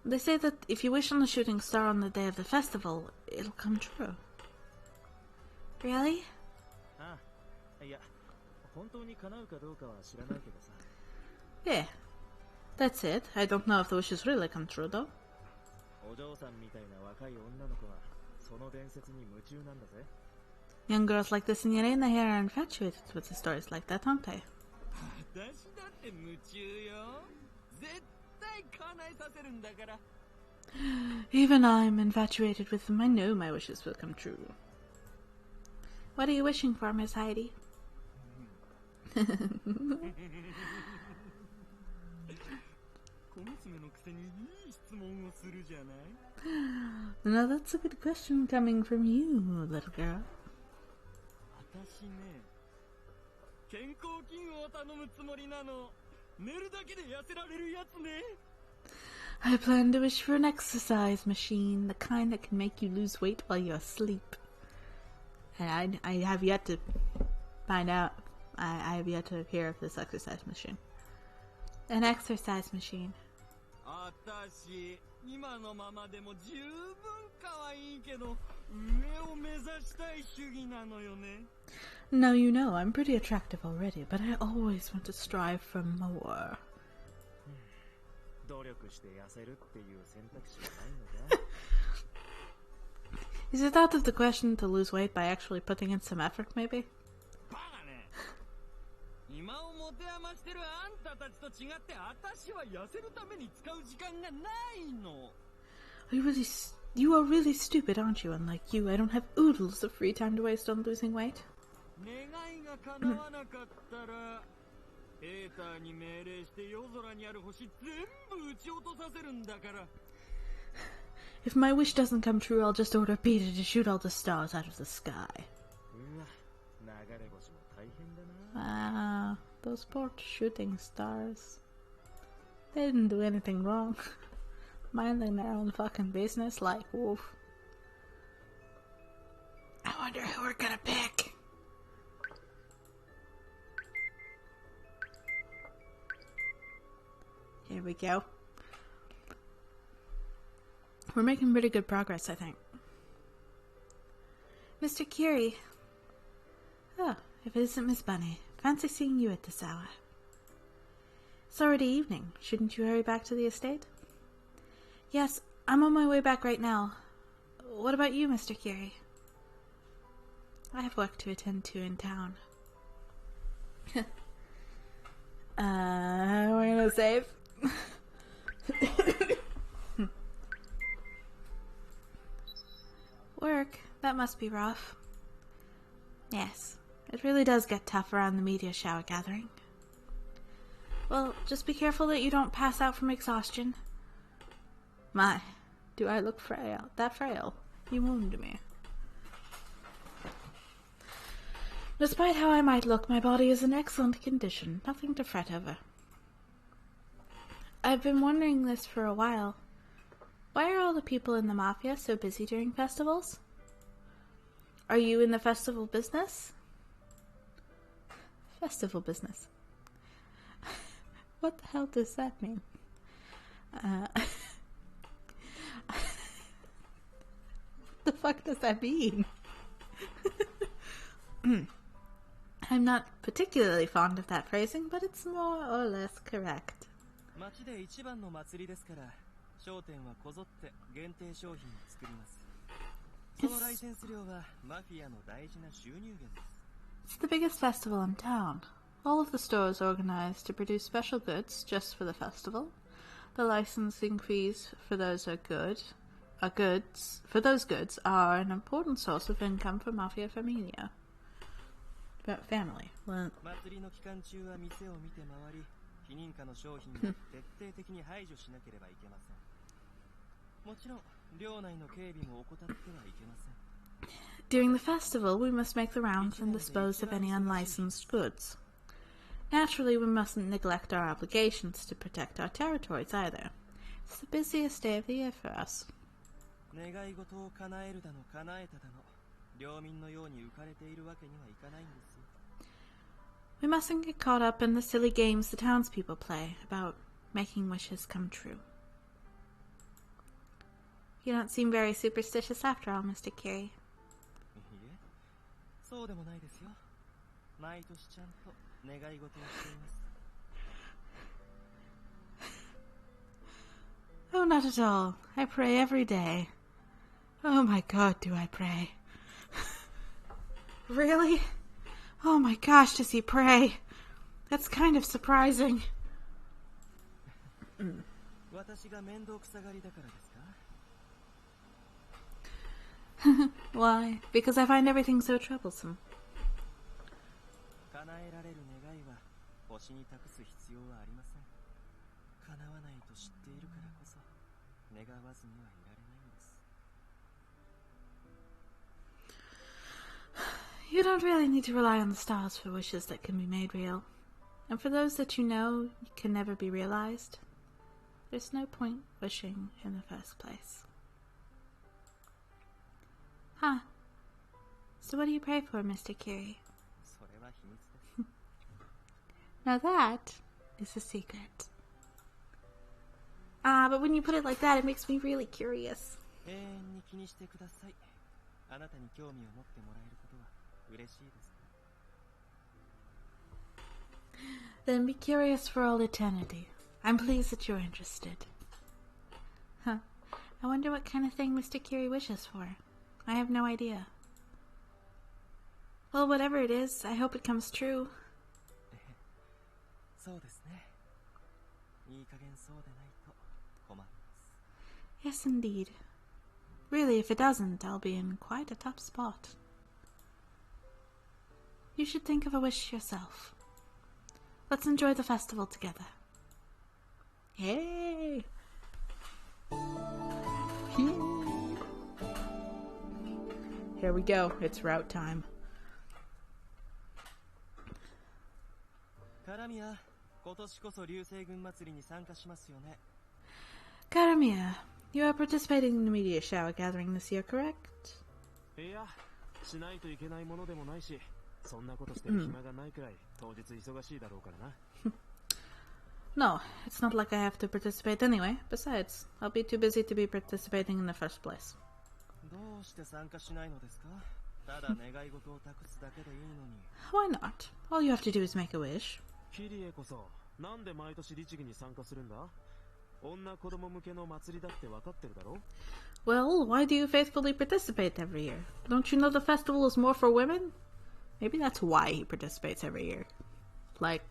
They say that if you wish on a shooting star on the day of the festival, it'll come true. Really? Yeah, that's it. I don't know if the wishes really come true, though. Young girls like the Signorina here are infatuated with the stories like that, aren't they? Even I'm infatuated with them. I know my wishes will come true. What are you wishing for, Miss Heidi? Now that's a good question coming from you, little girl. I plan to wish for an exercise machine, the kind that can make you lose weight while you're asleep. And I have yet to find out. I have yet to hear of this exercise machine. An exercise machine. Now you know I'm pretty attractive already, but I always want to strive for more. Is it out of the question to lose weight by actually putting in some effort, maybe? You are really stupid, aren't you? Unlike you, I don't have oodles of free time to waste on losing weight. If my wish doesn't come true, I'll just order Peter to shoot all the stars out of the sky. Ah, those poor shooting stars. They didn't do anything wrong. Minding their own fucking business like wolf. I wonder who we're gonna pick. Here we go. We're making pretty good progress, I think. Mr. Curie. Oh, if it isn't Miss Bunny. Fancy seeing you at this hour. It's already evening. Shouldn't you hurry back to the estate? Yes, I'm on my way back right now. What about you, Mr. Curie? I have work to attend to in town. We're gonna save. that must be rough. Yes, it really does get tough around the media shower gathering. Well, just be careful that you don't pass out from exhaustion. My, do I look frail? That frail? You wound me. Despite how I might look, my body is in excellent condition. Nothing to fret over. I've been wondering this for a while. Why are all the people in the Mafia so busy during festivals? Are you in the festival business? Festival business. What the hell does that mean? The fuck does that mean? I'm not particularly fond of that phrasing, but it's more or less correct. 町で一番の祭りですから、商店はこぞって限定商品を作ります。そのライセンス料はマフィアの大事な収入源です。It's the biggest festival in town. All of the stores organized to produce special goods just for the festival. The licensing fees for those goods are an important source of income for Mafia Familia. Family. Well, 祭りの期間中は店を見て回り、非認可の商品を徹底的に排除しなければいけません。もちろん、領内の警備も怠ってはいけません。During the festival, we must make the rounds and dispose of any unlicensed goods. Naturally, we mustn't neglect our obligations to protect our territories either. It's the busiest day of the year for us. 願い事を叶えるだの叶えただの、領民のように浮かれているわけにはいかないんですよ。We mustn't get caught up in the silly games the townspeople play about making wishes come true. You don't seem very superstitious after all, Mr. Curie. いいえ、そうでもないですよ。毎年ちゃんと願い事をしています。Oh, not at all. I pray every day. Oh my God, do I pray. Really? Oh my gosh, does he pray? That's kind of surprising. 私が面倒くさがりだからですか？ Why? Because I find everything so troublesome. 叶えられる願いは星に託す必要はありません。叶わないと知っているからこそ願わずにはいられないんです。You don't really need to rely on the stars for wishes that can be made real. And for those that you know can never be realized, there's no point wishing in the first place. Huh. So what do you pray for, Mr. Curie? それは秘密です。Now that is a secret. Ah, but when you put it like that, it makes me really curious. 永遠に気にしてください。あなたに興味を持ってもらえることは嬉しいです。Then be curious for all eternity. I'm pleased that you're interested. Huh. I wonder what kind of thing Mr. Curie wishes for. I have no idea. Well, whatever it is, I hope it comes true. そうですね。いい加減そうでないと困ります。 Yes, indeed. Really, if it doesn't, I'll be in quite a tough spot. You should think of a wish yourself. Let's enjoy the festival together. Yay! Here we go. It's route time. カラミア、今年こそ流星群祭りに参加しますよね。 Karamia, you are participating in the media shower gathering this year, correct? いや、しないといけないものでもないし、そんなことしてる暇がないくらい当日忙しいだろうからな。No, it's not like I have to participate anyway. Besides, I'll be too busy to be participating in the first place. どうして参加しないのですか？ただ願い事を託すだけでいいのに。 Why not? All you have to do is make a wish. キリエこそ、なんで毎年律儀に参加するんだ？女子供向けの祭りだって分かってるだろ？ Well, why do you faithfully participate every year? Don't you know the festival is more for women? Maybe that's why he participates every year. Like,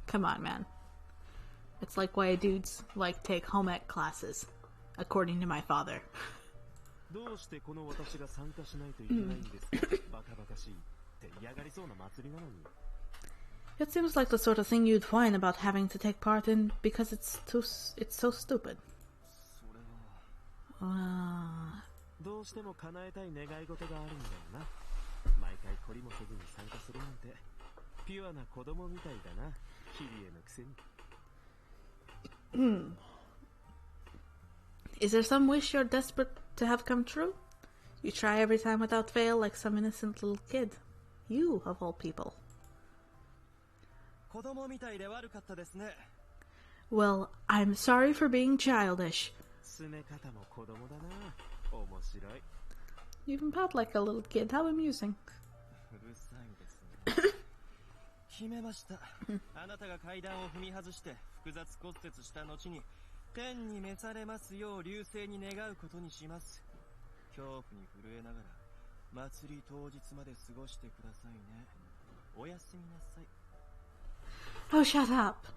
come on, man. It's like why dudes, take home ec classes, according to my father. どうしてこの私が参加しないといけないんですか、バカバカしいって嫌がりそうな祭りなのに。 It seems like the sort of thing you'd whine about having to take part in because it's so stupid. それは Ah. どうしても叶えたい願い事があるんだよな。毎回懲りもせずに参加するなんてピュアな子供みたいだな、キリエのくせに。Is there some wish you're desperate to have come true? You try every time without fail like some innocent little kid. You, of all people. 子供みたいで悪かったですね。 Well, I'm sorry for being childish. 拗ね方も子供だな。面白い。 You even pout like a little kid. How amusing. うるさいですね。決めました。あなたが階段を踏み外して複雑骨折した後に天に召されますよう流星に願うことにします。恐怖に震えながら祭り当日まで過ごしてくださいね。おやすみなさい。 Oh, shut up.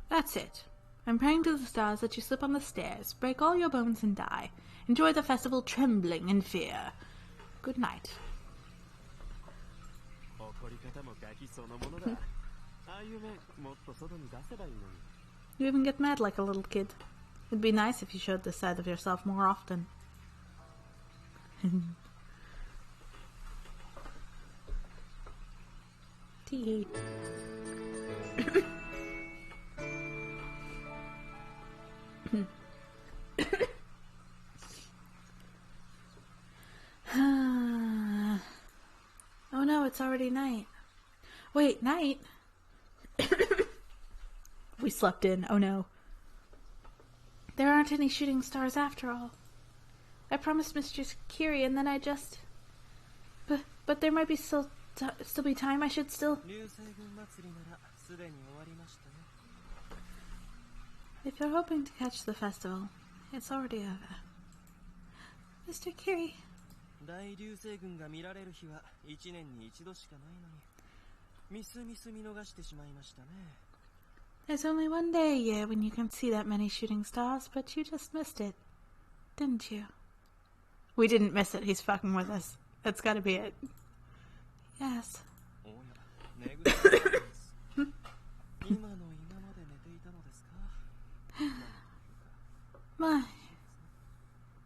That's it. I'm praying to the stars that you slip on the stairs, break all your bones and die. Enjoy the festival trembling in fear. Good night. 怒り方もガキそのものだ。ああいう面もっと外に出せばいいのに。 You even get mad like a little kid. It'd be nice if you showed this side of yourself more often. Tee. Oh no, it's already night. Wait, night? We slept in. Oh no. There aren't any shooting stars after all. I promised Mr. Kiri and then I just... But there might be still be time. I should still... If you're hoping to catch the festival, it's already over. Mr. Kiri. 大流星群が見られる日は1年に1度しかないのに、見逃してしまいましたね。 There's only one day a year when you can see that many shooting stars, but you just missed it, didn't you? We didn't miss it. He's fucking with us. That's gotta be it. Yes. おや、寝ぐさです。今まで寝ていたのですか？ My.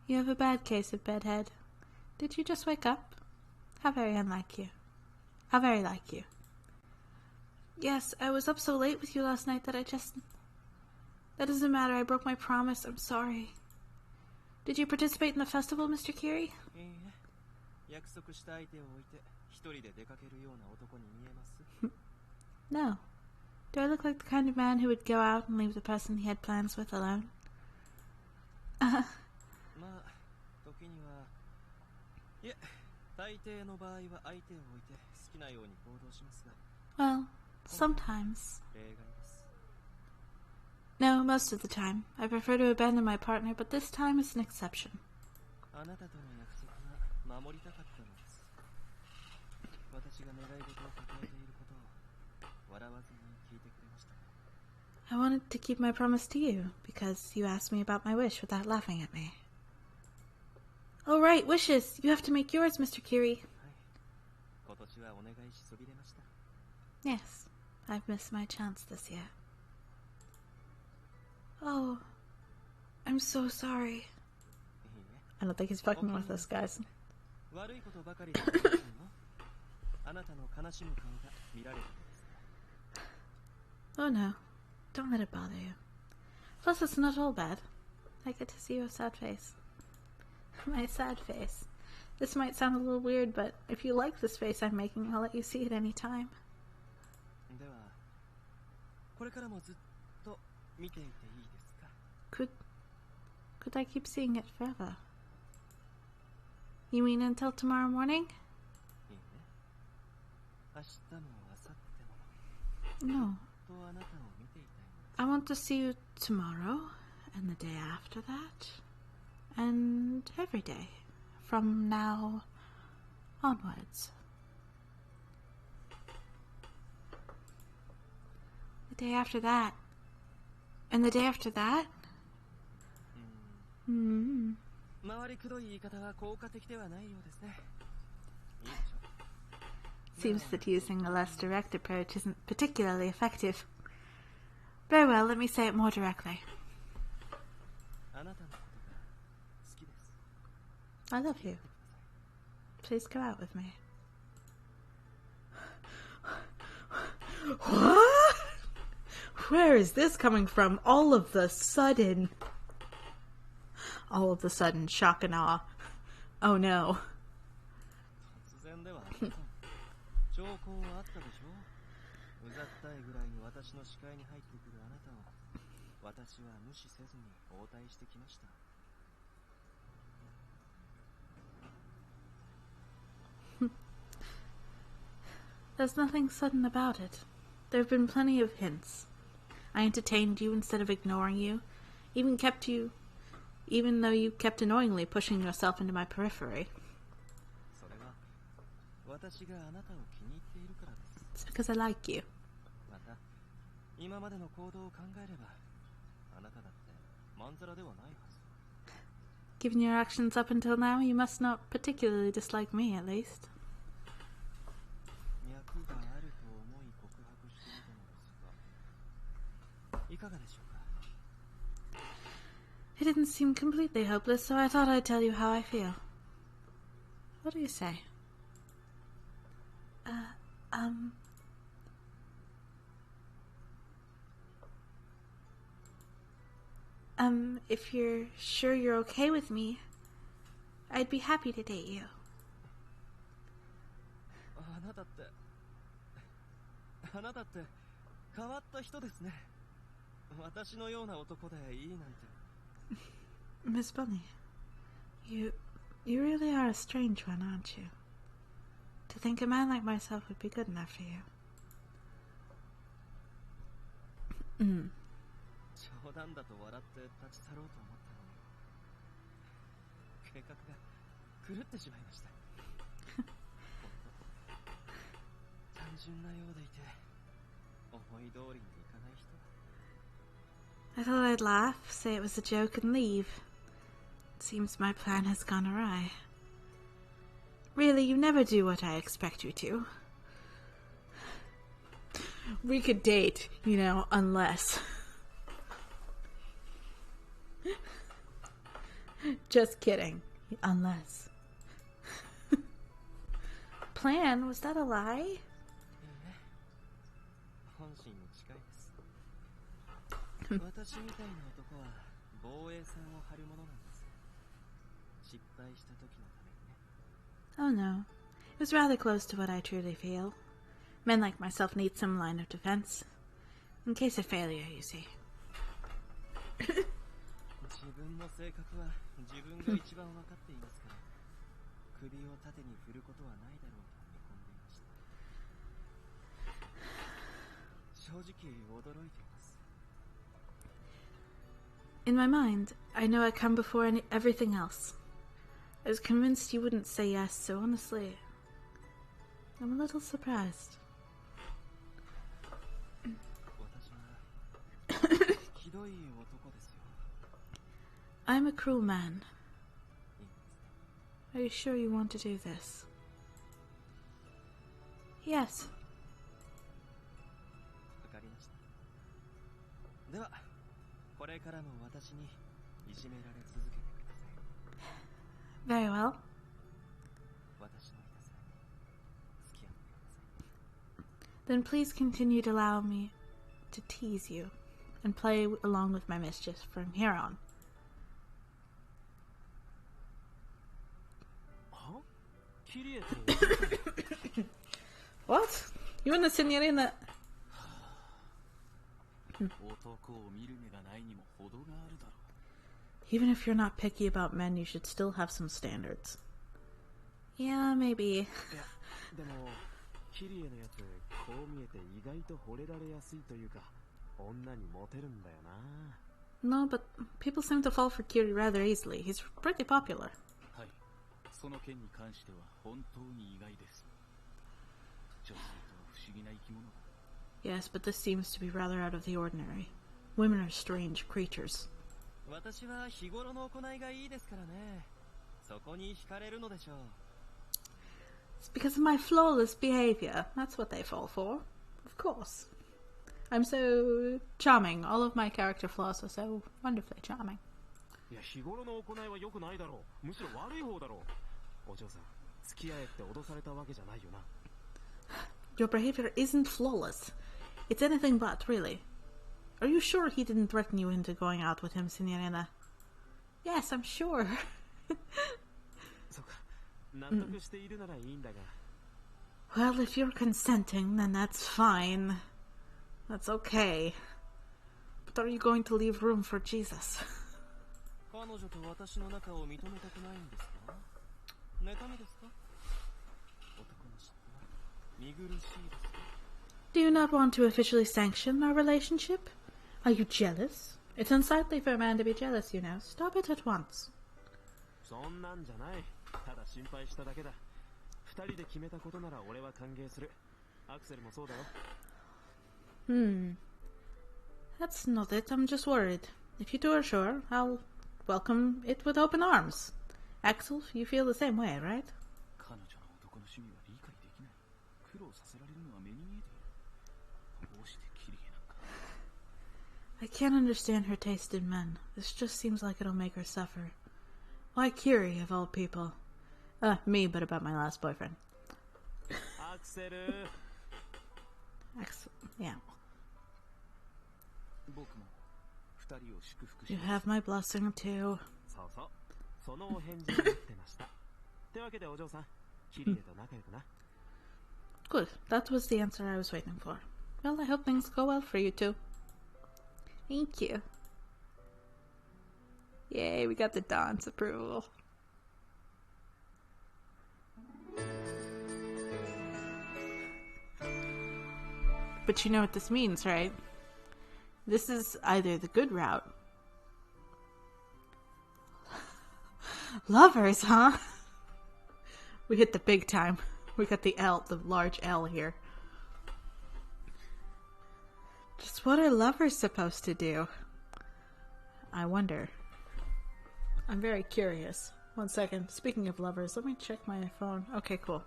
You have a bad case of bedhead. Did you just wake up? How very unlike you. How very like you. Yes, I was up so late with you last night that I just... That doesn't matter. I broke my promise. I'm sorry. Did you participate in the festival, Mr. Kiri? いいえ、約束した相手を置いて一人で出かけるような男に見えます。 No. Do I look like the kind of man who would go out and leave the person he had plans with alone? まあ、時には、いえ、大抵の場合は相手を置いて好きなように行動しますが。 Well, sometimes. 例外です。 No, most of the time. I prefer to abandon my partner, but this time is an exception. あなたとの約束が守りたかったのです。私が願い事を抱えていることを笑わずに聞いてくれましたか？ I wanted to keep my promise to you, because you asked me about my wish without laughing at me. Oh, right, wishes! You have to make yours, Mr. Kiri. はい。今年はお願いしそびれました。 Yes, I've missed my chance this year. Oh, I'm so sorry. いいえ。 I don't think he's fucking with us, guys. 悪いことばかりではありませんよ。あなたの悲しむ顔が見られるのです。 Oh no, don't let it bother you. Plus, it's not all bad. I get to see your sad face. My sad face. This might sound a little weird, but if you like this face I'm making, I'll let you see it any time. では、これからもずっと見ていていいですか？ Could I keep seeing it forever? You mean until tomorrow morning? いいね。明日も明後日も No. ずっとあなたを見ていたいのです。 I want to see you tomorrow, and the day after that, and every day, from now onwards. The day after that, and the day after that? ま回りくどい言い方は効果的ではないようですね。いいでしょう。 Seems that using a less direct approach isn't particularly effective. Very well, let me say it more directly. あなたのことが好きです。 I love you. Please go out with me. What? Where is this coming from? All of the sudden, shock and awe. Oh no. 突然ではありません。兆候はあったでしょう。うざったいぐらいに私の視界に入ってくるあなたを私は無視せずに応対してきました。 There's nothing sudden about it. There have been plenty of hints. I entertained you instead of ignoring you, even though you kept annoyingly pushing yourself into my periphery. それは私があなたを気に入っているからです。 It's because I like you. また今までの行動を考えればあなただってまんざらではないはず。 Given your actions up until now, you must not particularly dislike me, at least. 脈があると思い告白していたのですがいかがでしょうか。 It didn't seem completely hopeless, so I thought I'd tell you how I feel. What do you say? If you're sure you're okay with me, I'd be happy to date you. あなたって変わった人ですね。私のような男でいいなんて。 Miss Bunny, you really are a strange one, aren't you? To think a man like myself would be good enough for you. 冗談だと笑って立ち去ろうと思ったのに計画が狂ってしまいました。単純なようでいて思い通りにいかない人。 I thought I'd laugh, say it was a joke, and leave. It seems my plan has gone awry. Really, you never do what I expect you to. We could date, unless... Just kidding. Unless. Plan? Was that a lie? 本心に近いです。私みたいな男は防衛線を張るものなんです。失敗した時のためにね。 Oh no. It was rather close to what I truly feel. Men like myself need some line of defense. In case of failure, you see. 自分の性格は自分が一番分かっていますから首を縦に振ることはないだろうと見込んでいました。正直驚いています。 In my mind, I know I come before everything else. I was convinced you wouldn't say yes, so honestly, I'm a little surprised. 私はひどい男ですよ。 I'm a cruel man. いいんですね。 Are you sure you want to do this? Yes. わかりました。ではこれからも私にいじめられ続けてください。 Very well. 私のいたずらに付き合ってください。 Then please continue to allow me to tease you and play along with my mischief from here on. Huh? Kirie What? You and the signorina? 男を見る目がないにも程があるだろう。 Even if you're not picky about men, you should still have some standards. Yeah, maybe. いや、でもキリエのやつこう見えて意外と惚れられやすいというか女にモテるんだよな。 No, but people seem to fall for Kiri rather easily. He's pretty popular. はい、その件に関しては本当に意外です。女性とは不思議な生き物だ。 Yes, but this seems to be rather out of the ordinary. Women are strange creatures. 私は日頃の行いがいいですからね。そこに惹かれるのでしょう。 It's because of my flawless behavior. That's what they fall for. Of course. I'm so charming. All of my character flaws are so wonderfully charming. いや、日頃の行いは良くないだろう。むしろ悪い方だろう。お嬢さん、付き合えって脅されたわけじゃないよな。Your behavior isn't flawless. It's anything but, really. Are you sure he didn't threaten you into going out with him, Signorina? Yes, I'm sure. そうか。納得しているならいいんだが。Well, if you're consenting, then that's fine. That's okay. But are you going to leave room for Jesus? 彼女と私の仲を認めたくないんですか？妬みですか？男の嫉妬は見苦しいですよ。 Do you not want to officially sanction our relationship? Are you jealous? It's unsightly for a man to be jealous, you know. Stop it at once. そんなんじゃない。ただ心配しただけだ。二人で決めたことなら俺は歓迎する。アクセルもそうだよ。That's not it. I'm just worried. If you two are sure, I'll welcome it with open arms. Axel, you feel the same way, right? 彼女の男の趣味は理解できない。苦労させられるのは目に見えている。どうしてキリゲなんか。 I can't understand her taste in men. This just seems like it'll make her suffer. Why Kiri, of all people? Me, but about my last boyfriend. アクセル。 Axel, yeah. 僕も二人を祝福し You ます。 have my blessing, too. そうそう。そのお返事を待ってました。ってわけでお嬢さん、キリエと仲良くな。 Good. That was the answer I was waiting for. Well, I hope things go well for you two. Thank you. Yay, we got the Don's approval. But you know what this means, right? This is either the good route. Lovers, huh? We hit the big time. We got the L, the large L here. Just what are lovers supposed to do? I wonder. I'm very curious. One second. Speaking of lovers, let me check my phone. Okay, cool.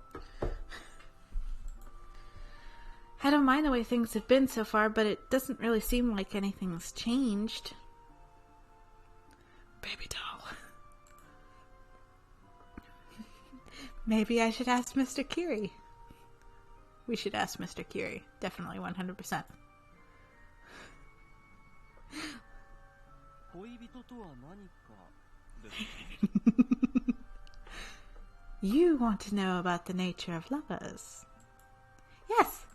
I don't mind the way things have been so far, but it doesn't really seem like anything's changed. Baby doll. Maybe I should ask Mr. Kiri. We should ask Mr. Kiri. Definitely 100%. 恋人とは何かですか？ You want to know about the nature of lovers? Yes.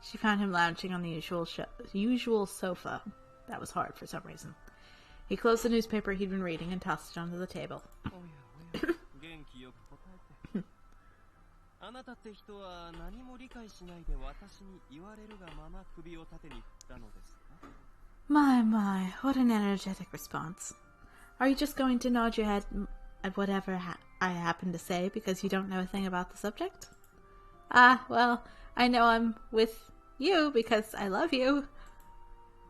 She found him lounging on the usual sofa. That was hard for some reason. He closed the newspaper he'd been reading and tossed it onto the table. おやおや、元気よく答えて。あなたって人は何も理解しないで私に言われるがまま首を縦に振ったのですか？ My, what an energetic response. Are you just going to nod your head at whatever I happen to say because you don't know a thing about the subject? Well, I know I'm with you because I love you.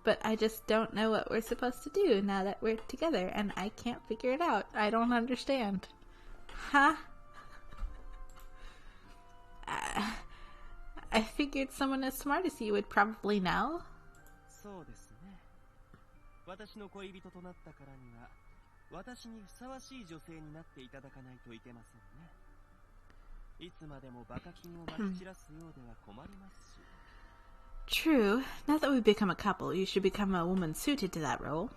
But I just don't know what we're supposed to do now that we're together, and I can't figure it out. I don't understand. Huh? I figured someone as smart as you would probably know. そうですね。私の恋人となったからには、私にふさわしい女性になっていただかないといけませんね。いつまでもバカキンをまき散らすようでは困りますし。 True. Now that we've become a couple, you should become a woman suited to that role.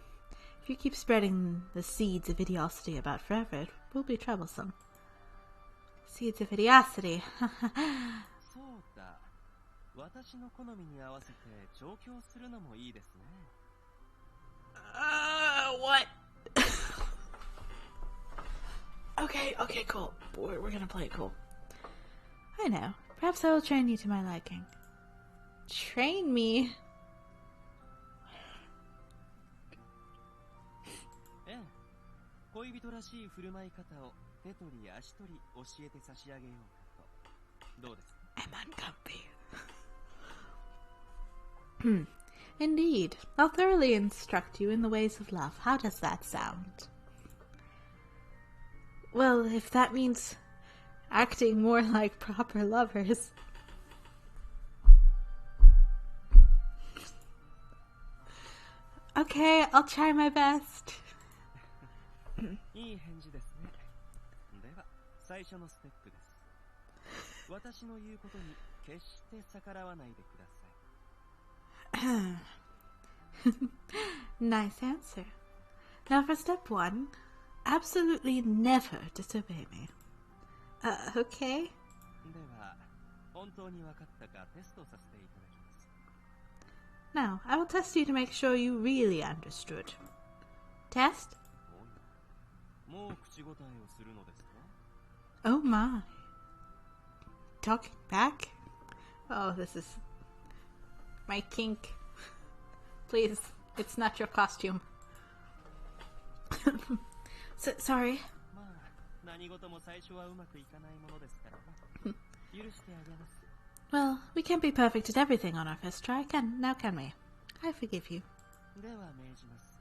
If you keep spreading the seeds of idiosity about forever, it will be troublesome. Seeds of idiosity. そうだ。私の好みに合わせて調教するのもいいですね。What? Okay, cool. We're gonna play it cool. I know. Perhaps I will train you to my liking. Train me? ええ。恋人らしい振る舞い方を手取り足取り教えて差し上げようかと。どうですか？ I'm uncomfy. Indeed. I'll thoroughly instruct you in the ways of love. How does that sound? Well, if that means acting more like proper lovers. Okay, I'll try my best. いい返事ですね。では、最初のステップです。私の言うことに決して逆らわないでください。Nice answer. Now for step 1, absolutely never disobey me. Okay. では、本当に分かったかテストさせていただきます。Now, I will test you to make sure you really understood. Test? もう口答えをするのですか? Oh my. Talking back? Oh, this is my kink. Please, it's not your costume. Sorry. まあ、何事も最初はうまくいかないものですからね。許してあげます。Well, we can't be perfect at everything on our first try, now can we? I forgive you. では命じます。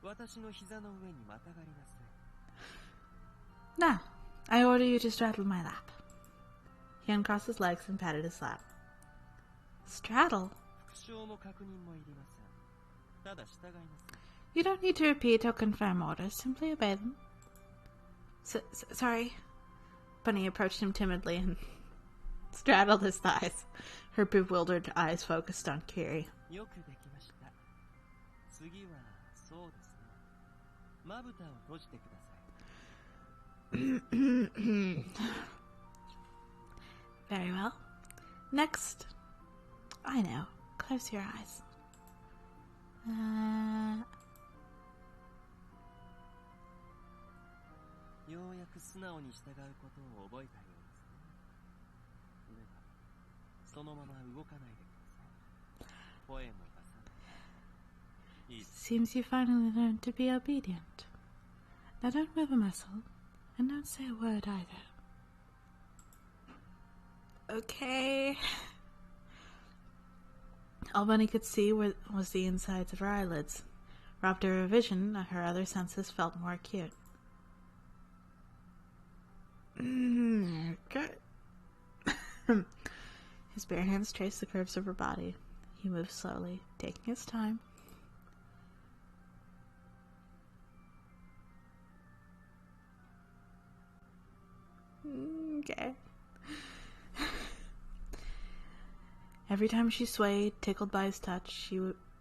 私の膝の上にまたがりなさい。Now, I order you to straddle my lap. He uncrossed his legs and patted his lap. Straddle? 復唱も確認もいりません。ただ従いなさい。You don't need to repeat or confirm orders, simply obey them. Sorry. Bunny approached him timidly and straddled his thighs. Her bewildered eyes focused on Kiri. よくできました。次はそうですね。まぶたを閉じてください。Very well. Next. I know. Close your eyes. ようやく素直に従うことを覚えたようですね。では、そのまま動かないでください。声も出さない。いいです。 Seems you finally learned to be obedient. Now don't move a muscle, and don't say a word either. Okay. All Bunny could see was the insides of her eyelids. Robbed of her vision, her other senses felt more acute. Okay. His bare hands traced the curves of her body. He moved slowly, taking his time. Okay. Every time she swayed, tickled by his touch, she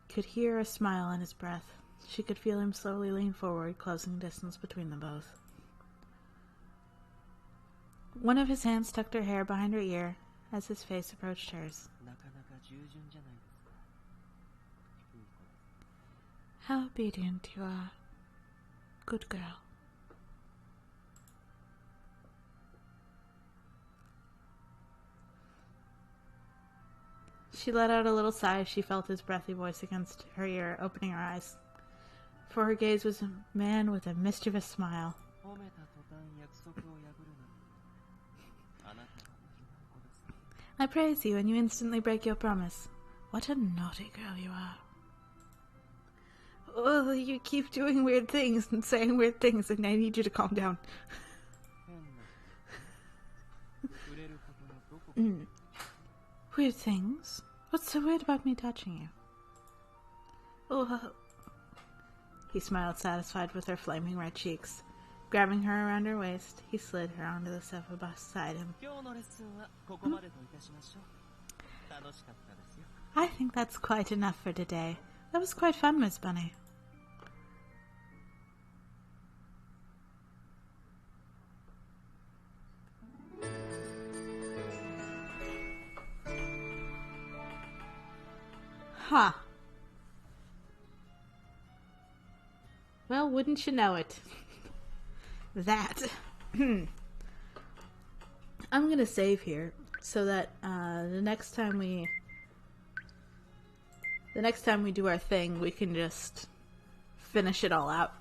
could hear a smile in his breath. She could feel him slowly lean forward, closing distance between them both. One of his hands tucked her hair behind her ear as his face approached hers. How obedient you are. Good girl. She let out a little sigh as she felt his breathy voice against her ear, opening her eyes. For her gaze was a man with a mischievous smile. I praise you, and you instantly break your promise. What a naughty girl you are. Oh, you keep doing weird things and saying weird things, and I need you to calm down. Weird things? What's so weird about me touching you? Oh. He smiled, satisfied with her flaming red cheeks. Grabbing her around her waist, he slid her onto the sofa beside him. I think that's quite enough for today. That was quite fun, Miss Bunny. Huh. Well, wouldn't you know it? That. I'm gonna save here so that the next time we do our thing, we can just finish it all out.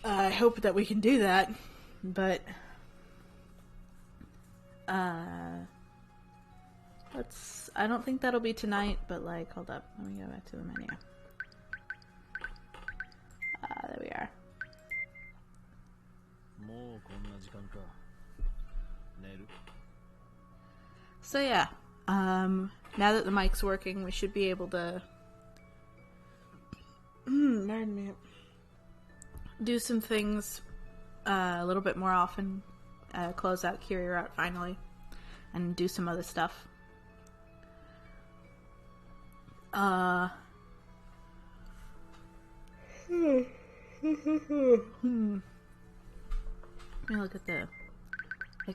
I hope that we can do that, but I don't think that'll be tonight, but like, hold up, let me go back to the menu. There we are. So yeah, now that the mic's working, we should be able to pardon me, do some things a little bit more often, close out Curie Route finally, and do some other stuff. Let me look at the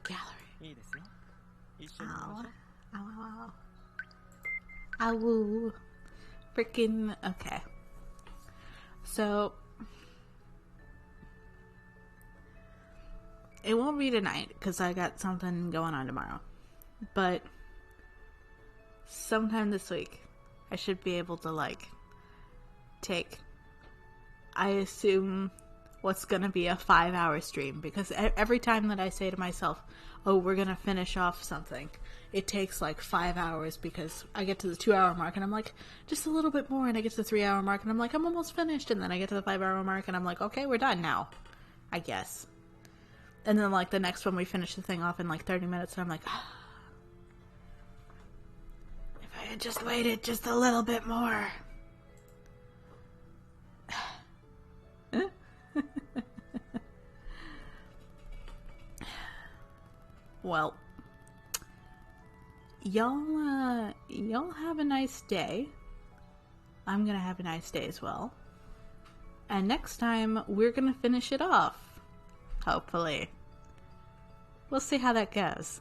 gallery. Ow. Ow, ow, ow. Ow. Freaking. Okay. So, it won't be tonight because I got something going on tomorrow. But, sometime this week, I should be able to, like, take, I assume, what's gonna be a 5-hour stream. Because every time that I say to myself, oh, we're gonna finish off something, it takes like 5 hours because I get to the 2-hour mark and I'm like, just a little bit more, and I get to the 3-hour mark and I'm like, I'm almost finished, and then I get to the 5-hour mark and I'm like, okay, we're done now, I guess. And then like the next one we finish the thing off in like 30 minutes and I'm like, ah, if I had just waited just a little bit more. Well, y'all have a nice day. I'm gonna have a nice day as well. And next time, we're gonna finish it off. Hopefully. We'll see how that goes.